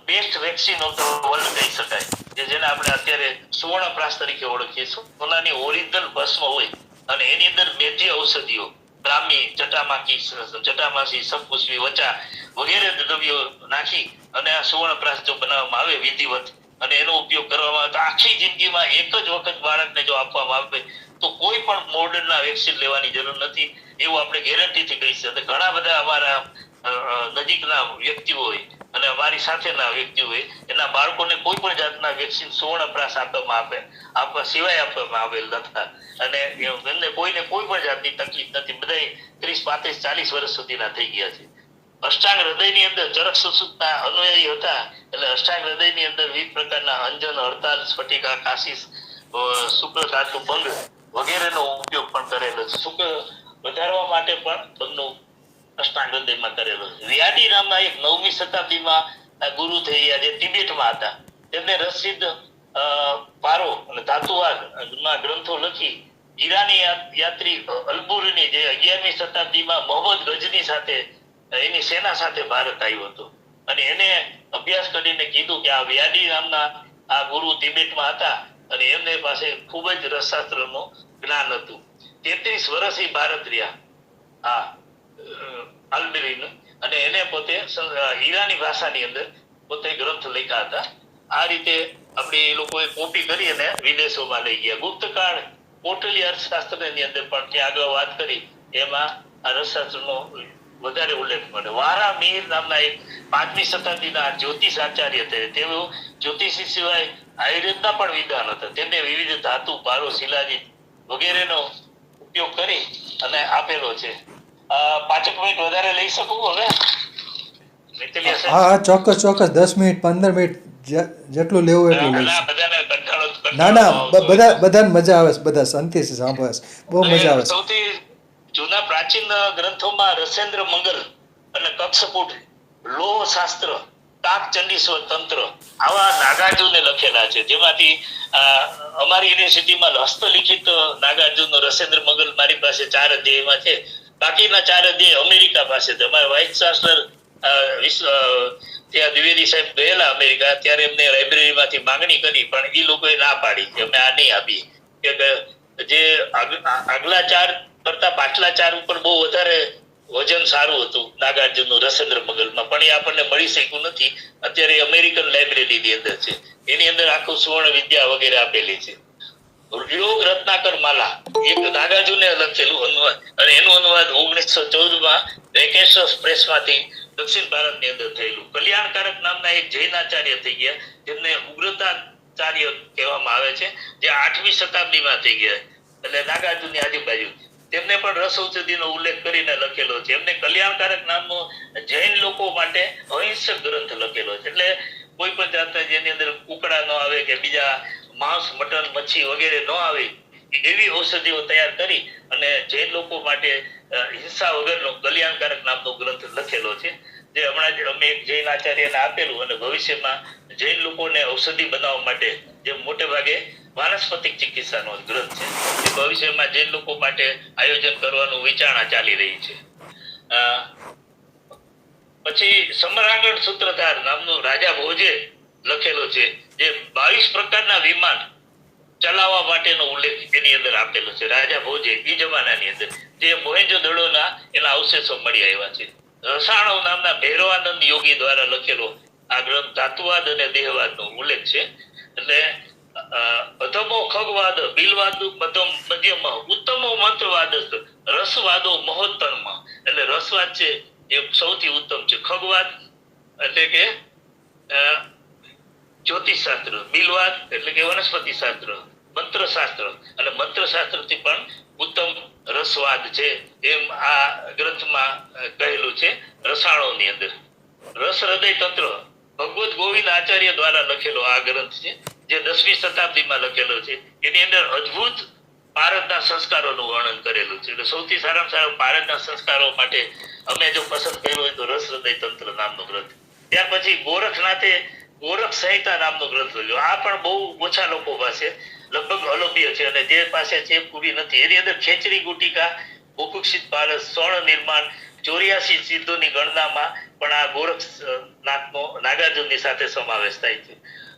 best vaccine of the world કહી શકાય, જેને આપણે અત્યારે સુવર્ણપ્રાસ તરીકે ઓળખીએ. સોનાની ઓરિજિનલ ભસ્મ હોય અને એની અંદર મેથી ઔષધિઓ, બ્રાહ્મી, જટામાસી, સપુષ્પી, વચા વગેરે દ્રવ્યો નાખી અને આ સુવર્ણપ્રાસ જો બનાવવામાં આવે વિધિવત અને એનો ઉપયોગ કરવામાં આવે તો આખી જિંદગીમાં એક જ વખત બાળકને જો આપવામાં આવે તો કોઈ પણ મોડર્નના વેક્સિન લેવાની જરૂર નથી, એવું આપણે ગેરંટીથી કહી શકીએ. ઘણા બધા અમારા નજીકના વ્યક્તિઓ હોય અને અમારી સાથેના વ્યક્તિઓ હોય, એના બાળકોને કોઈ પણ જાતના વેક્સિન સુવર્ણપ્રાસ આપવા સિવાય આપવામાં આવેલ હતા અને એમને કોઈને કોઈ પણ જાતની તકલીફ નથી. બધા 30, 35, 40 વર્ષ સુધીના થઈ ગયા છે. અષ્ટાંગ હૃદયની અંદર ચરક સુશ્રુતના અનુયાયી હતા, એટલે અષ્ટાંગ હૃદયની અંદર વિવિધ પ્રકારના અંજન, હડતાલ, સ્ફટિકા, કાશી, શુક્ર ધાતુ, ભંગ વગેરેનો ઉપયોગ પણ કરેલો છે. શુક્ર વધારવા માટે પણ ભંગનો અષ્ટાંગ હૃદયમાં કરેલો છે. વ્યાડી નામના એક 9મી શતાબ્દીમાં ગુરુ થઈ ગયા, જે તિબેટમાં હતા. તેમને રસસિદ્ધ પારો અને ધાતુવાદના ગ્રંથો લખી ઈરાની યાત્રી અલબુરની, જે 11મી શતાબ્દીમાં મોહમ્મદ ગજની સાથે એની સેના સાથે ભારત આવ્યો હતો અને એને અભ્યાસ કરીને કીધું કે આ વ્યાડી નામના આ ગુરુ તિબેટમાં હતા અને એમને પાસે ખૂબ જ રસશાસ્ત્રનું જ્ઞાન હતું. 33 વર્ષ ભારત રહ્યા અલબુરીને, અને એને પોતે ઈરાની ભાષાની અંદર પોતે ગ્રંથ લખ્યા હતા. આ રીતે આપણે એ લોકોએ કોપી કરી અને વિદેશોમાં લઈ ગયા. ગુપ્તકાળ કોટલી અર્થશાસ્ત્રની અંદર પણ જે આગળ વાત કરી એમાં આ રસશાસ્ત્રનો વધારે ઉલ્લેખ મળે. વારા મીર નામના એક 5મી શતાબ્દીના જ્યોતિષ આચાર્ય હતા. તેઓ જ્યોતિષી સિવાય આયુર્વેદના પણ વિદ્વાન હતા. તેમને વિવિધ ધાતુ, પારો, શિલાજીત વગેરેનો ઉપયોગ કરી અને આપેલો છે. 5 મિનિટ વધારે લઈ શકું હવે? હા, ચોક્કસ 10 મિનિટ 15 મિનિટ જેટલું લેવું એટલું લઈશ. બધાને મજા આવે છે, બધા શાંતિથી સાંભળે છે, બહુ મજા આવે છે. સૌથી જૂના પ્રાચીન ગ્રંથોમાં રસેન્દ્ર મંગલ અને કક્ષપુટ, લોહ શાસ્ત્ર, કાક ચંડીશ્વર તંત્ર આવા નાગાર્જુને લખેલા છે. જેમાંથી અમારી યુનિવર્સિટીમાં હસ્તલિખિત નાગાર્જુનનો રસેન્દ્ર મંગલ મારી પાસે 4 અધ્યાયમાં છે. બાકીના 4 અધ્યાય અમેરિકા પાસે છે. અમારા વાઇસ ચાન્સલર ત્યાં દ્વિવેદી સાહેબ ગયેલા અમેરિકા, ત્યારે એમને લાઇબ્રેરીમાંથી માંગણી કરી પણ એ લોકોએ ના પાડી કે અમે આ નહીં આપી, કે જે આગલા 4 કરતા પાછલા 4 ઉપર બહુ વધારે વજન સારું હતું નાગાર્જુનનું રસેન્દ્ર મંગલમાં, પણ એ આપણને મળી શક્યું નથી. અત્યારે અમેરિકન લાઇબ્રેરીની અંદર છે. એની અંદર આખું સુવર્ણ વિદ્યા વગેરે આપેલી છે. યોગ રત્નાકર માલા એક નાગાર્જુને લખેલું અનુવાદ, અને એનું અનુવાદ 1914માં વેકેશસ પ્રેસમાંથી દક્ષિણ ભારતની અંદર થયેલું. કલ્યાણકારક નામના એક જૈન આચાર્ય થઈ ગયા, જેમને ઉગ્રતાચાર્ય કહેવામાં આવે છે, જે 8મી શતાબ્દીમાં થઈ ગયા, એટલે નાગાર્જુનની આજુબાજુ. તેમને પણ રસ ઔષધિનો ઉલ્લેખ કરીને લખેલો છે. એમને કલ્યાણકારક નામનો જૈન જૈન લોકો માટે અહિંસક ગ્રંથ લખેલો છે. એટલે કોઈ પણ જાતના જેની અંદર કુકડા ન આવે કે બીજા માંસ મટન મચ્છી વગેરે ન આવે એવી ઔષધિઓ તૈયાર કરી અને જૈન લોકો માટે હિંસા વગરનો કલ્યાણકારક નામનો ગ્રંથ લખેલો છે, જે હમણાં જ અમે એક જૈન આચાર્યને આપેલું અને ભવિષ્યમાં જૈન લોકોને ઔષધિ બનાવવા માટે જે મોટે ભાગે વાનસ્પતિક ચિકિત્સાનો ગ્રંથ છે, એ ભવિષ્યમાં જૈન લોકો માટે આયોજન કરવાનું વિચારણા ચાલી રહી છે. પછી સમરાંગણ સૂત્રધાર નામનું રાજા ભોજે લખેલો છે, જે 22 પ્રકારના વિમાન ચલાવવા માટેનો ઉલ્લેખ એની અંદર આપેલો છે. રાજા ભોજે એ જમાનાની અંદર જે મોહેંજો-દડોના એના અવશેષો મળી આવ્યા છે. રસાણવ નામના ભૈરવાનંદ યોગી દ્વારા લખેલો આ ગ્રંથ ધાતુવાદ અને દેહવાદનો ઉલ્લેખ છે. એટલે અધમો ખગવાદ બિલવાદ મધ્યમ ઉત્તમો મંત્રવાદ રસવાદો મહોત્તમ. એટલે રસવાદ છે એ સૌથી ઉત્તમ છે. ખગવાદ એટલે કે જ્યોતિષશાસ્ત્ર, બિલવાદ એટલે કે વનસ્પતિ શાસ્ત્ર, મંત્રશાસ્ત્ર અને મંત્રશાસ્ત્રથી પણ ઉત્તમ રસવાદ છે એમ આ ગ્રંથમાં કહેલું છે. રસાણોની અંદર રસ હૃદય તંત્ર ભગવત ગોવિંદ આચાર્ય દ્વારા લખેલો આ ગ્રંથ છે, જે 10મી શતાબ્દીમાં લખેલો છે. એની અંદર અદ્ભુત ભારતના સંસ્કારોનું વર્ણન કરેલું છે. એટલે સૌથી સારામાં સારા ભારતના સંસ્કારો માટે અમે જો પસંદ કર્યો હોય તો રસ હૃદય તંત્ર નામનો ગ્રંથ. ત્યાર પછી ગોરખનાથે ગોરખ સંહિતા નામનો ગ્રંથ લખ્યો. આ પણ બહુ ઓછા લોકો પાસે લગભગ અલભ્ય છે અને જે પાસે છે પૂરી નથી. એની અંદર ખેચરી ગુટિકા, ઉપુક્ષિત પારસ, સ્વર્ણ નિર્માણ, 84 સિદ્ધોની ગણનામાં પણ આ ગોરખનાથનો નાગાર્જુનની સાથે સમાવેશ થાય છે.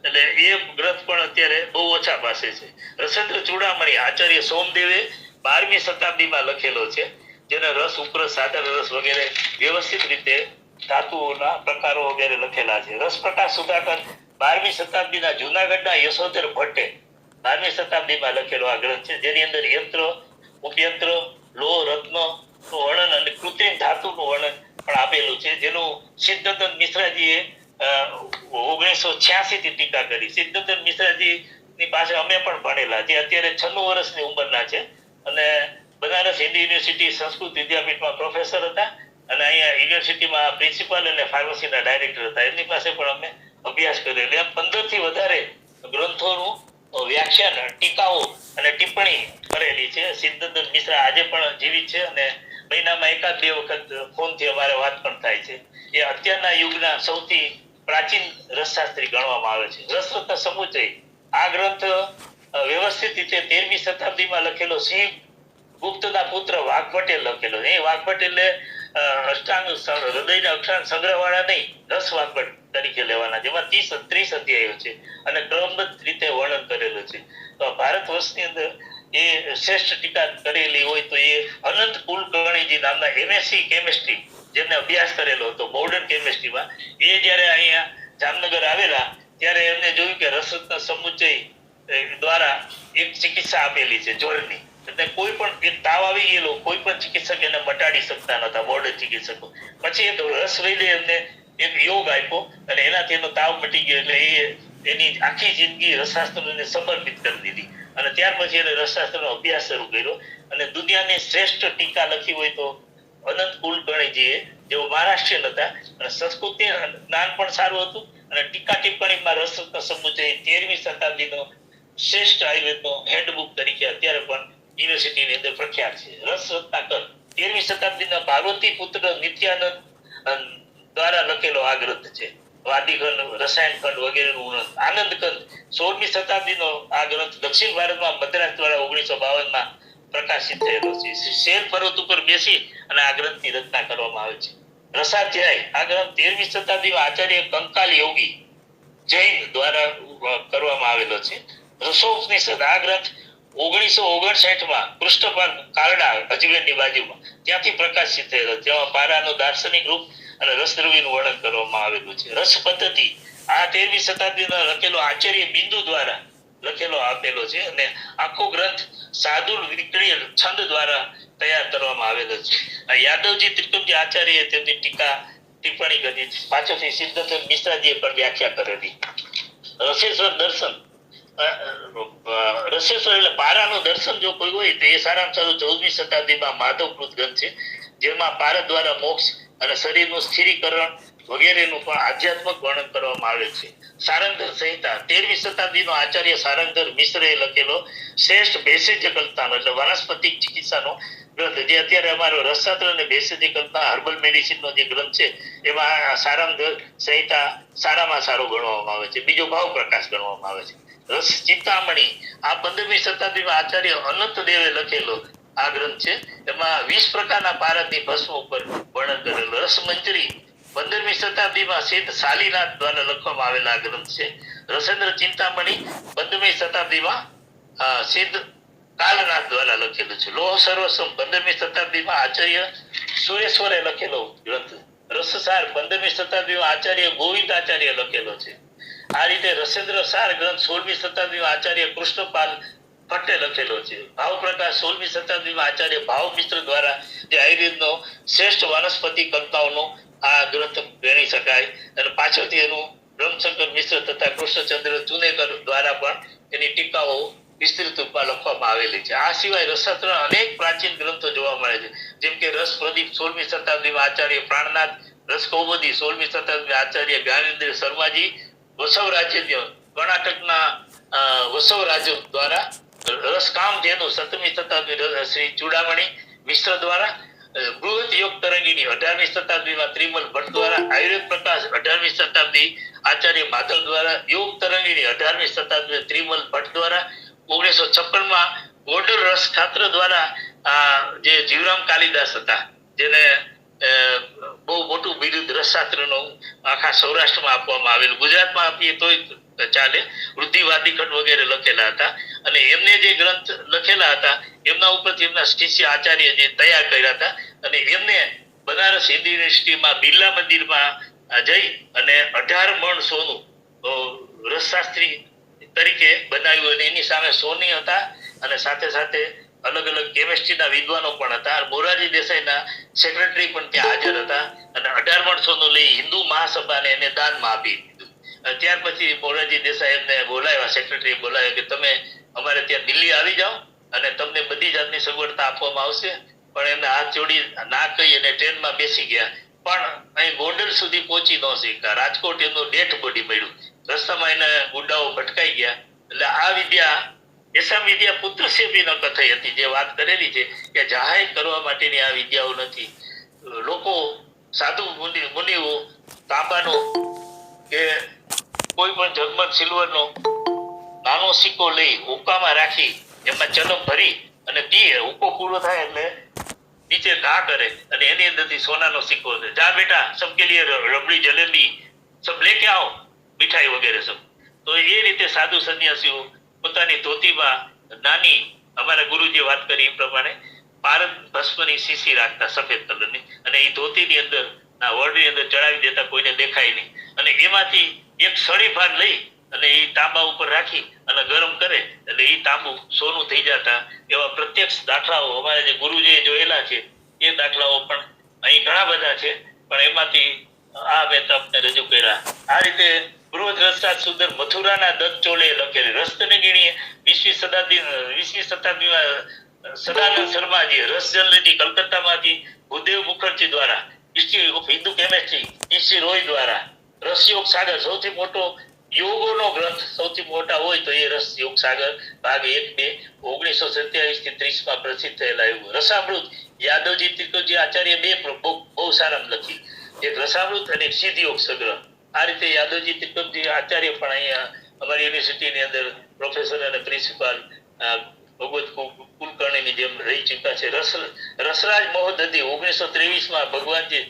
એટલે એ ગ્રંથ પણ અત્યારે બહુ ઓછા પાસે છે. રસેન્દ્ર ચૂડામણી આચાર્ય સોમદેવે 12મી શતાબ્દીમાં લખેલો છે, જેને રસ ઉપરસ સાધારણ રસ વગેરે વ્યવસ્થિત રીતે ધાતુઓના પ્રકારો વગેરે લખેલા છે. રસપ્રકાશ સુધાકર 12મી શતાબ્દીના જૂનાગઢના યશોધર ભટ્ટે 12મી શતાબ્દીમાં લખેલો આ ગ્રંથ છે, જેની અંદર યંત્ર, ઉપયંત્ર, લોહ, રત્નનું વર્ણન અને કૃત્રિમ ધાતુનું વર્ણન પણ આપેલું છે, જેનું સિદ્ધચંદ્ર મિશ્રાજીએ 1986 થી ટીકા કરી. સિદ્ધચંદ્ર મિશ્રાજી ની પાસે અમે પણ ભણેલા, જે અત્યારે 96 વર્ષની ઉંમરના છે અને બનારસ હિન્દુ યુનિવર્સિટી સંસ્કૃત વિદ્યાપીઠમાં પ્રોફેસર હતા અને અહીંયા યુનિવર્સિટીમાં પ્રિન્સિપાલ અને ફાર્મસીના ડાયરેક્ટર હતા. એમની પાસે પણ અમે અભ્યાસ કર્યો. એટલે 15 થી વધારે ગ્રંથોનું વ્યાખ્યાન, ટીકાઓ અને ટિપ્પણી કરેલી છે. સિદ્ધચંદ્ર મિશ્રા આજે પણ જીવિત છે અને મહિનામાં એકાદ બે વખત ફોનથી અમારે વાત પણ થાય છે. એ અત્યારના યુગના સૌથી પ્રાચીન રસશાસ્ત્રી ગણવામાં આવે છે. રસરત્ન સમુચય આ ગ્રંથ વ્યવસ્થિત રીતે 13મી શતાબ્દીમાં લખેલો સિંહ ગુપ્તના પુત્ર વાઘભટ્ટે લખેલો. એ વાઘભટ્ટ એટલે અષ્ટાંગ હૃદયના અક્ષાંગ સંગ્રહવાળા નહીં, રસ વાઘભટ્ટ તરીકે લેવાના, જેમાં 30 અધ્યાયો છે અને ક્રમબદ્ધ રીતે વર્ણન કરેલું છે. તો ભારત વર્ષની અંદર એ શ્રેષ્ઠ ટીકા કરેલી હોય તો એ અનંત કુલકર્ણીજી નામના એમએસસી કેમિસ્ટ્રી, જેમને અભ્યાસ કરેલો હતો મોડર્ન કેમિસ્ટ્રીમાં, એ જ્યારે અહીંયા જામનગર આવેલા ત્યારે એમને જોયું કે રસરત્ન સમુચય દ્વારા એક ચિકિત્સા આપેલી છે જોરની. એટલે કોઈ પણ એક તાવ આવી ગયેલો, કોઈ પણ ચિકિત્સક એને મટાડી શકતા નતા, મોડર્ન ચિકિત્સકો. પછી એક રસ વૈદ્ય એમને એક યોગ આપ્યો અને એનાથી એનો તાવ મટી ગયો. એટલે એની આખી જિંદગી રસશાસ્ત્રને સમર્પિત કરી દીધી અને ત્યાર પછી એને રસશાસ્ત્રનો અભ્યાસ શરૂ કર્યો અને દુનિયાની શ્રેષ્ઠ ટીકા લખી હોય તો અનંત કુલકર્ણીજીએ, જેઓ મહારાષ્ટ્રીયન હતા અને સંસ્કૃત જ્ઞાન પણ સારું હતું અને ટીકા ટિપ્પણીમાં રસરત્ન સમુચય 13મી શતાબ્દીનો શ્રેષ્ઠ આયુર્વેદનો હેન્ડબુક તરીકે અત્યારે પણ યુનિવર્સિટીની અંદર પ્રખ્યાત છે. રસરત્નાકર 13મી શતાબ્દીના પાર્વતી પુત્ર નિત્યાનંદ દ્વારા લખેલો આ ગ્રંથ છે. વાદીખંડ, રસાયણખંડ વગેરેનું આનંદખંડ 16મી શતાબ્દીનો આ ગ્રંથ દક્ષિણ ભારતમાં મદ્રાસ દ્વારા 1952માં પ્રકાશિત થયેલો છે. શેર પર્વત ઉપર બેસી અને આ ગ્રંથની રચના કરવામાં આવે છે. રસાધ્યાય આ ગ્રંથ 13મી શતાબ્દીમાં આચાર્ય કંકાલ યોગી જૈન દ્વારા કરવામાં આવેલો છે. રસોપનિષદ આ ગ્રંથ 1959માં પૃષ્ઠપાલ કારડા અજમેરની બાજુમાં ત્યાંથી પ્રકાશિત થયેલો, જેમાં પારાનો દાર્શનિક રૂપ અને રસદ્રવ્યનું વર્ણન કરવામાં આવેલું છે. રસ પદ્ધતિ આ 13મી શતાબ્દીનો લખેલો આચાર્ય બિંદુ દ્વારા લખેલો આપેલો છે અને આખો ગ્રંથ સાદુર વિક્રિય છંદ દ્વારા તૈયાર કરવામાં આવેલો છે. યાદવજી ત્રિકમજી આચાર્ય તેમની ટીકા ટિપ્પણી કરી, પાછળથી સિદ્ધચંદ્ર મિશ્રાજીએ પણ વ્યાખ્યા કરેલી. રસેશ્વર દર્શન, રસેશ્વર એટલે પારાનું દર્શન જો કોઈ હોય તો એ સારામાં સારું 14મી શતાબ્દીમાં માધવકૃત ગ્રંથ છે, જેમાં પારદ દ્વારા મોક્ષ અને શરીરનું સ્થિરીકરણ વગેરેનું પણ આધ્યાત્મક વર્ણન કરવામાં આવે છે. સારંગધર સંહિતા 13મી શતાબ્દીનો આચાર્ય સારંગધર મિશ્રએ લખેલો શ્રેષ્ઠ ભેષજ કલ્પનાનો એટલે વનસ્પતિ ચિકિત્સાનો ગ્રંથ, જે અત્યારે અમારો રસશાસ્ત્ર અને ભેષજ કલ્પના હર્બલ મેડિસિનનો જે ગ્રંથ છે એમાં સારંગધર સંહિતા સારામાં સારો ગણવામાં આવે છે. બીજો ભાવ પ્રકાશ ગણવામાં આવે છે. રસ ચિંતામણી આ 15મી શતાબ્દીમાં આચાર્ય અનંતદેવે લખેલો આ ગ્રંથ છે. એમાં 20 પ્રકારના પારદની ભસ્મ ઉપર વર્ણન કરેલું. રસમંજરી 15મી શતાબ્દીમાં સિદ્ધ શાલીનાથ દ્વારા લખવામાં આવેલા આ ગ્રંથ છે. રસેન્દ્ર ચિંતામણી 15મી શતાબ્દીમાં સિદ્ધ કાલનાથ દ્વારા લખેલું છે. લોહ સર્વસ્વમ 15મી શતાબ્દીમાં આચાર્ય સુરેશ્વરે લખેલો ગ્રંથ. રસસાર 15મી શતાબ્દીમાં આચાર્ય ગોવિંદ આચાર્ય લખેલો છે. આ રીતે રસેન્દ્ર સાર ગ્રંથ 16મી શતાબ્દીમાં આચાર્ય કૃષ્ણપાલ ભટ્ટે લખેલો છે. ભાવ પ્રકાશ 16મી શતાબ્દીમાં આચાર્ય ભાવ મિશ્ર દ્વારા જે આયુર્વેદનો શ્રેષ્ઠ વનસ્પતિ કલ્પનાઓનો આ ગ્રંથ ગણી શકાય. અને પાછળથી એનું બ્રહ્મશંકર મિશ્ર તથા કૃષ્ણચંદ્ર ચુનેકર દ્વારા પણ એની ટીકાઓ વિસ્તૃત રૂપમાં લખવામાં આવેલી છે. આ સિવાય રસશાસ્ત્ર અનેક પ્રાચીન ગ્રંથો જોવા મળે છે, જેમ કે રસ પ્રદીપ 16મી શતાબ્દીમાં આચાર્ય પ્રાણનાથ, રસ કૌમુદી 16મી શતાબ્દીમાં આચાર્ય જ્ઞાનેન્દ્ર શર્માજી, વસવ રાજ્ય કર્ણાટકના વસવ રાજ દ્વારા રસ કામધેનુ 17મી શતાબ્દી શ્રી ચૂડામણી મિશ્ર દ્વારા, બૃહદ યોગ તરંગીની 18મી શતાબ્દીમાં ત્રિમલ ભટ્ટ દ્વારા, આયુર્વેદ પ્રકાશ 18મી શતાબ્દી આચાર્ય માધવ દ્વારા, યોગ તરંગીની 18મી શતાબ્દી ત્રિમલ ભટ્ટ દ્વારા, 1956માં ગોંડલ રસ છાત્ર દ્વારા જે જીવરામ કાલિદાસ હતા, જેને બહુ મોટું બિરુદ રસશાસ્ત્રનું આખા સૌરાષ્ટ્રમાં આપવામાં આવેલું, ગુજરાતમાં આપીએ તોય ચાલે, વૃદ્ધિવાદી ખંડ વગેરે લખેલા હતા. અને એમને જે ગ્રંથ લખેલા હતા એમના ઉપરથી એમના શિષ્ય આચાર્ય જે તૈયાર કર્યા હતા, અને એમને બનારસ હિન્દુ યુનિવર્સિટીમાં બિરલા મંદિરમાં જઈ અને 18 મણ સોનું રસશાસ્ત્રી તરીકે બનાવ્યું. અને એની સામે સોની હતા અને સાથે સાથે અલગ અલગ કેમિસ્ટ્રીના વિદ્વાનો પણ હતા. મોરારજી દેસાઈના સેક્રેટરી પણ ત્યાં હાજર હતા અને 18 મણ સોનું લઈ હિન્દુ મહાસભાને એને દાનમાં આપી દીધું. ત્યાર પછી મોરારજી દેસાઈ એમને બોલાવ્યા, સેક્રેટરી બોલાવ્યા કે તમે અમારે ત્યાં દિલ્હી આવી જાઓ અને તમને બધી જાતની સગવડતા આપવામાં આવશે. પણ એમને હાથ જોડી ના કહી અને ટ્રેનમાં બેસી ગયા, પણ અહીં ગોંડલ સુધી પહોંચી ન શક્યા. રાજકોટ એમનું ડેથ બોડી મળ્યું. રસ્તામાં એને ગુંડાઓ ભટકાઈ ગયા. એટલે આ વિદ્યા એસા વિદ્યા પુત્ર સે ભી ન કથઈ હતી, જે વાત કરેલી છે કે જાહેર કરવા માટેની આ વિદ્યાઓ નથી. લોકો સાધુ મુનિઓ તાંબાનો કે કોઈ પણ જગમગ સિલ્વરનો નાનો સિક્કો લઈ હુક્કામાં રાખી એમાં ચલમ ભરી અને પીએ. હુક્કો પૂરો થાય એટલે નીચે ઘા કરે અને એની અંદરથી સોનાનો સિક્કો દે, જા બેટા સબકે લીએ રબડી જલેબી સબ લેકે આવો, મીઠાઈ વગેરે સબ. તો એ રીતે સાધુ સંન્યાસીઓ પોતાની ધોતીમાં નાની, અમારા ગુરુજીએ વાત કરી એ પ્રમાણે પારદ ભસ્મની શીશી રાખતા સફેદ કલરની, અને એ ધોતીની અંદર વળની અંદર ચડાવી દેતા, કોઈને દેખાય નહીં. અને એમાંથી એક સળી ભાર લઈ અને એ તાંબા ઉપર રાખી અને ગરમ કરે એટલે એ તાંબુ સોનું થઈ જતા. એવા પ્રત્યક્ષ દાખલાઓ અમારા જે ગુરુજીએ જોયેલા છે એ દાખલાઓ પણ અહીં ઘણા બધા છે, પણ એમાંથી આ મેં તમને રજૂ કર્યા. આ રીતે બૃહદ રસશાસ્ત્ર સુંદર મથુરાના દત્ત ચોલે લખેલી. રસતનગીણી 20મી શતાબ્દીમાં સદાનંદ શર્માજી, રસ જનરેટી કલકત્તામાંથી ભૂદેવ મુખર્જી દ્વારા, history of Hindu chemistry EC Roy દ્વારા, રસયોગ સાગર સૌથી મોટો યોગોનો ગ્રંથ, સૌથી મોટા હોય તો એ રસ યોગ સાગર ભાગ 1-2 1927 થી 30માં પ્રસિદ્ધ થયેલા. એવું રસામૃત યાદવજી ત્રિકોજી આચાર્ય બે બહુ સારા લખી, એક રસામૃત અને એક સિદ્ધ યોગ સંગ્રહ. આ રીતે યાદવજી ત્રિકોજી આચાર્ય પણ અહીંયા અમારી યુનિવર્સિટીની અંદર પ્રોફેસર અને પ્રિન્સિપાલ ભગવત કુલકર્ણીની જેમ રહી ચૂક્યા છે. રસરાજ મહોદધિ 1923માં ભગવાનજી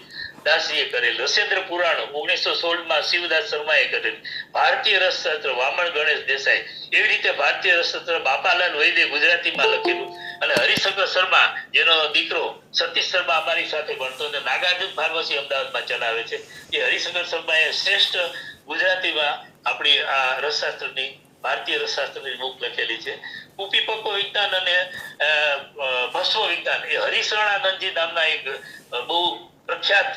દાસજીએ કરેલ. રસેન્દ્ર પુરાણ 1916માં શિવદાસ શર્માએ કરેલ. ભારતીય રસશાસ્ત્ર વામણ ગણેશ દેસાઈ. એવી રીતે ભારતીય રસશાસ્ત્ર બાપાલાલ વૈદ્ય ગુજરાતીમાં લખેલું. અને હરિશંકર શર્મા, જેનો દીકરો સતીશ શર્મા અમારી સાથે ભણતો અને નાગાર્જુન ફાર્મસી અમદાવાદમાં ચલાવે છે, એ હરિશંકર શર્માએ શ્રેષ્ઠ ગુજરાતીમાં આપણી આ રસશાસ્ત્રની, ભારતીય રસશાસ્ત્રની બુક લખેલી છે. કુપીપકો વિજ્ઞાન અને ભસ્મ વિજ્ઞાન એ હરિશરણાનંદજી નામના એક બહુ પ્રખ્યાત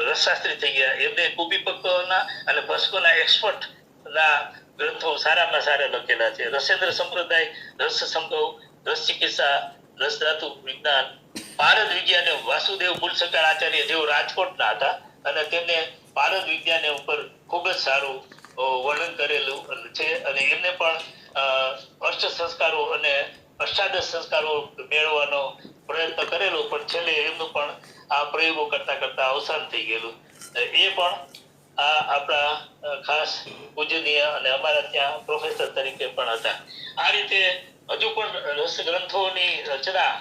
રસશાસ્ત્રી થઈ ગયા. એમને કુપીપકોના અને ભસ્મના એક્સપર્ટ ના ગ્રંથો સારામાં સારા લખેલા છે. રસેન્દ્ર સંપ્રદાય, રસ સંભવ, રસ ચિકિત્સા, રસ ધાતુ વિજ્ઞાન, ભારત વિદ્યાને વાસુદેવ કુલશંકર આચાર્ય જેઓ રાજકોટના હતા અને તેમને ભારત વિદ્યાને ઉપર ખૂબ જ સારું વર્ણન કરેલું છે અને એમને પણ અષ્ટ સંસ્કારો અને અષ્ટાદશ સંસ્કારો મેળવવાનો પ્રયત્ન કરેલો, પણ છેલ્લે એમનું પણ આ પ્રયોગો કરતા કરતા અવસાન થઈ ગયેલું. એ પણ આ આપણા ખાસ પૂજનીય અને અમારા ત્યાં પ્રોફેસર તરીકે પણ હતા. આ રીતે હજુ પણ રસ ગ્રંથોની રચના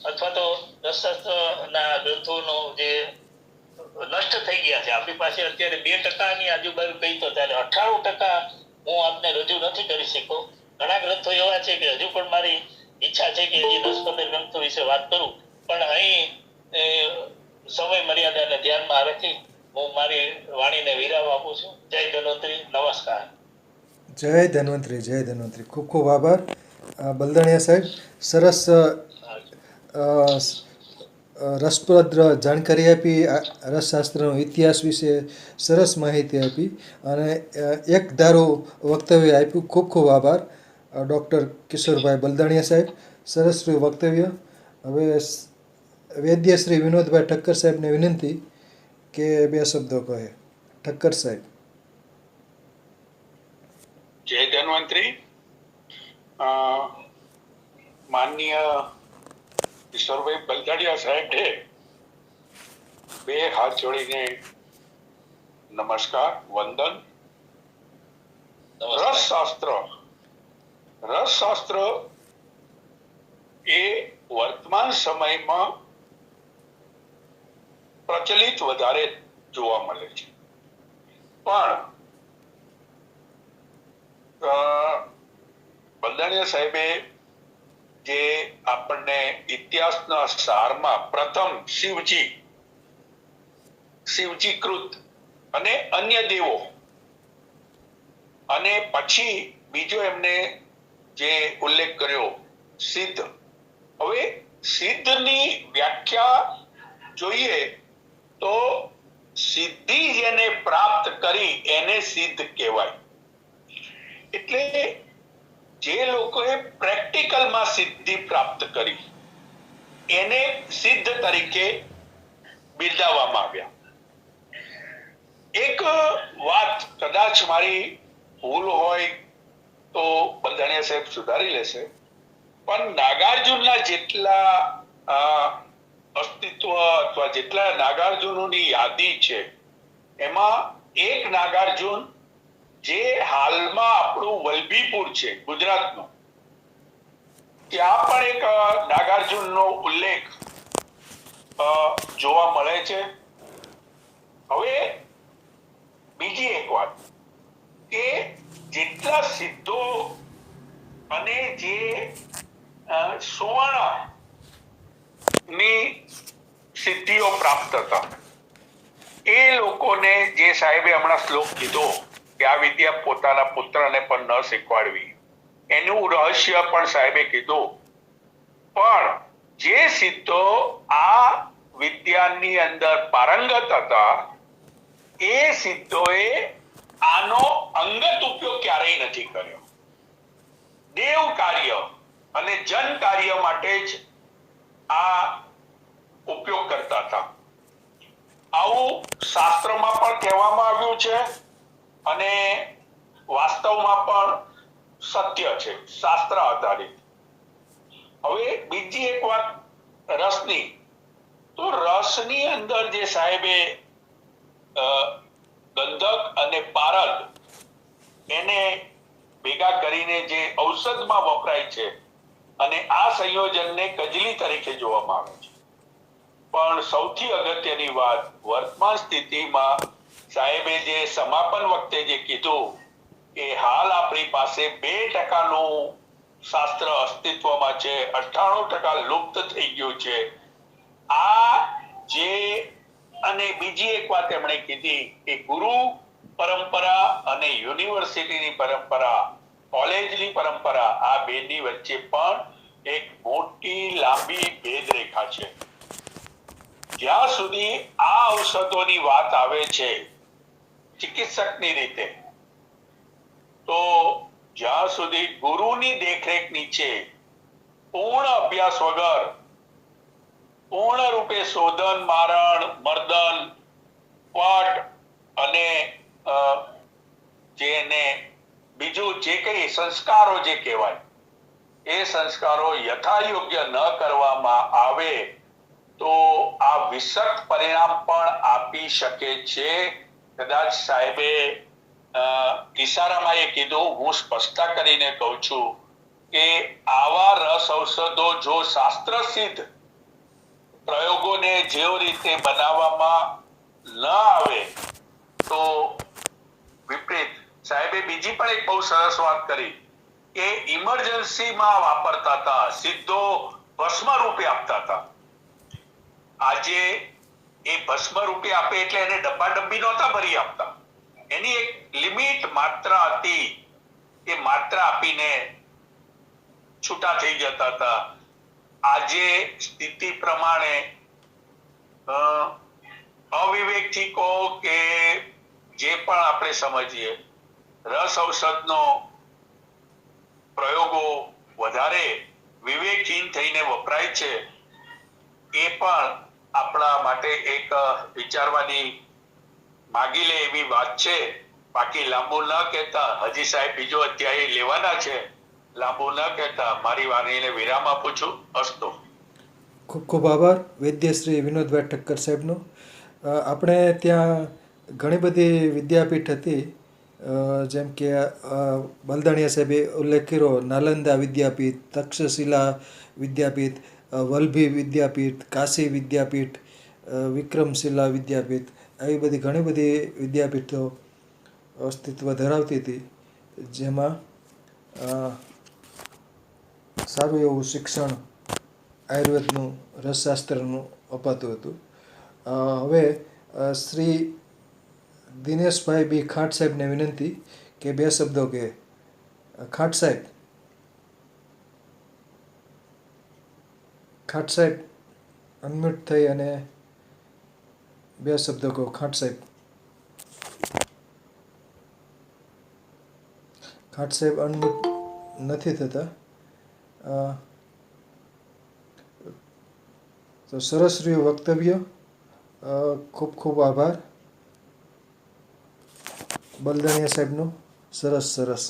અથવા તો રસશાસ્ત્રના ગ્રંથોનો જે નષ્ટ થઈ ગયા છે આપણી પાસે અત્યારે 2% ની આજુબાજુ કહી તો ત્યારે 98% હું આપને રજૂ નથી કરી શક્યો. ઘણા ગ્રંથો એવા છે કે હજુ પણ મારી ઈચ્છા છે કે હજી 10-15 ગ્રંથો વિશે વાત કરું, પણ અહીં સમય મર્યાદાને ધ્યાનમાં રાખી હું મારી વાણીને વિરામ આપું છું. જય ધન્વંતરી, નમસ્કાર. જય ધન્વંતરી, જય ધન્વંતરી. ખૂબ ખૂબ આભાર બલદાણિયા સાહેબ. સરસ રસપ્રદ જાણકારી આપી, રસશાસ્ત્રનો ઇતિહાસ વિશે સરસ માહિતી આપી અને એક ધારું વક્તવ્ય આપ્યું. ખૂબ ખૂબ આભાર ડૉક્ટર કિશોરભાઈ બલદાણિયા સાહેબ. સરસ રહ્યું વક્તવ્ય. હવે વૈદ્ય શ્રી વિનોદભાઈ ઠક્કર સાહેબને વિનંતી કે 2 શબ્દો કહે. ઠક્કર સાહેબ. જય ધન્વંતરી. માનનીય કિશોરભાઈ બલદાડિયા સાહેબે 2 હાથ જોડીને નમસ્કાર, વંદન. રસશાસ્ત્ર એ વર્તમાન સમયમાં પ્રચલિત વધારે જોવા મળે છે, પણ બલદાણિયા સાહેબે જે આપણને ઇતિહાસના સારમાં પ્રથમ શિવજી કૃત અને અન્ય દેવો અને પછી બીજો એમને જે ઉલ્લેખ કર્યો સિદ્ધ. હવે સિદ્ધની વ્યાખ્યા જોઈએ તો સિદ્ધિ જેને પ્રાપ્ત કરી એને સિદ્ધ કહેવાય. એટલે જે લોકોએ પ્રેક્ટિકલમાં સિદ્ધિ પ્રાપ્ત કરી એને સિદ્ધ તરીકે બિરદાવવામાં આવ્યા. એક વાત કદાચ મારી ભૂલ હોય તો બલદાણિયા સાહેબ સુધારી લેશે, પણ નાગાર્જુનના જેટલા અસ્તિત્વ અથવા જેટલા નાગાર્જુનોની યાદી છે એમાં એક નાગાર્જુન જે હાલમાં આપણું વલભીપુર છે ગુજરાતનું, ત્યાં પણ એક નાગાર્જુનનો ઉલ્લેખ જોવા મળે છે. હવે બીજી એક વાત કે જેટલા સિદ્ધો અને જે સુવર્ણ ની સિદ્ધિઓ પ્રાપ્ત હતા એ લોકોને જે સાહેબે હમણાં શ્લોક કીધો કે આ વિદ્યા પોતાના પુત્રને પણ ન શીખવાડવી, એનું રહસ્ય પણ સાહેબે કીધું. પણ જે સિદ્ધો આ વિદ્યાની અંદર પારંગત હતા એ સિદ્ધોએ આનો અંગત ઉપયોગ ક્યારેય નથી કર્યો. દેવ કાર્ય અને જન કાર્ય માટે જ આ ઉપયોગ કરતા હતા. આવું શાસ્ત્રમાં પણ કહેવામાં આવ્યું છે અને વાસ્તવમાં પણ સત્ય છે, શાસ્ત્ર આધારિત. હવે બીજી એક વાત રસની, તો રસની અંદર જે સાહેબે ગંધક અને પારદ એને ભેગા કરીને જે ઔષધમાં વપરાય છે અને આ સંયોજનને કજલી તરીકે જોવામાં આવે છે. પણ સૌથી અગત્યની વાત વર્તમાન સ્થિતિમાં સાહેબે જે સમાપન વખતે જે કીધું કે હાલ આપણી પાસે 2% શાસ્ત્ર અસ્તિત્વમાં છે, 98% લુપ્ત થઈ ગયું છે. આ જે અને બીજી એક વાત એમણે કીધી કે ગુરુ પરંપરા અને યુનિવર્સિટીની પરંપરા, કોલેજની પરંપરા, આ બેની વચ્ચે પણ એક મોટી લાંબી ભેદરેખા છે. જ્યાં સુધી આ ઔષધોની વાત આવે છે ચિકિત્સકની રીતે, તો જ્યાં સુધી ગુરુની દેખરેખ નીચે પૂર્ણ અભ્યાસ વગર, પૂર્ણરૂપે શોધન, મારણ, મર્દન, પટ અને જેને બીજું જે કઈ સંસ્કારો જે કહેવાય એ સંસ્કારો યથાયોગ્ય ન કરવામાં આવે તો આ વિષક પરિણામ પણ આપી શકે છે. કદાચ સાહેબે ઇશારામાં એ કીધું, હું સ્પષ્ટતા કરીને કહું છું કે આવા રસ ઔષધો જો શાસ્ત્ર સિદ્ધ પ્રયોગોને જેવી રીતે બનાવવામાં ન આવે તો વિપરીત. સાહેબે બીજી પણ એક બહુ સરસ વાત કરી કે ઇમરજન્સીમાં વાપરતા હતા, સીધો ભસ્મ રૂપે આપતા હતા. આજે એ ભસ્મ રૂપે આપે એટલે એને ડબ્બા ડબ્બી નહોતા ભરી આપતા, એની એક લિમિટ માત્રા હતી, એ માત્રા આપીને છૂટા થઈ જતા હતા. આજે સ્થિતિ પ્રમાણે અવિવેકથી કહો કે જે પણ આપણે સમજીએ, રસ ઔષધનો પ્રયોગો વધારે વિવેકહીન થઈને વપરાય છે. એ પણ આપણા માટે એક વિચારવાની માગી લે એવી વાત છે. બાકી લાંબુ ન કહેતા, હજી સાહેબ બીજો અધ્યાય લેવાના છે, લાંબુ ન કહેતા મારી વાણીને વિરામ આપું છું. અસ્તુ. ખૂબ ખૂબ આભાર વૈદ્ય શ્રી વિનોદભાઈ ઠક્કર સાહેબનો. આપણે ત્યાં ઘણી બધી વિદ્યાપીઠ હતી, જેમ કે બલદાણિયા સાહેબે ઉલ્લેખ કર્યો, નાલંદા વિદ્યાપીઠ, તક્ષશિલા વિદ્યાપીઠ, વલ્લભી વિદ્યાપીઠ, કાશી વિદ્યાપીઠ, વિક્રમશિલા વિદ્યાપીઠ, આવી બધી ઘણી બધી વિદ્યાપીઠો અસ્તિત્વ ધરાવતી હતી, જેમાં સારું એવું શિક્ષણ આયુર્વેદનું, રસશાસ્ત્રનું અપાતું હતું. હવે શ્રી દિનેશભાઈ બી ખાટ સાહેબને વિનંતી કે બે શબ્દો કહે. ખાટ સાહેબ, ખાટ સાહેબ અનમ્યુટ થઈ અને બે શબ્દો કહો. ખાટ સાહેબ, ખાટ સાહેબ અનમ્યુટ નથી થતા. તો સરસ રહ્યું વક્તવ્ય. ખૂબ ખૂબ આભાર બલદાણિયા સાહેબનો. સરસ સરસ.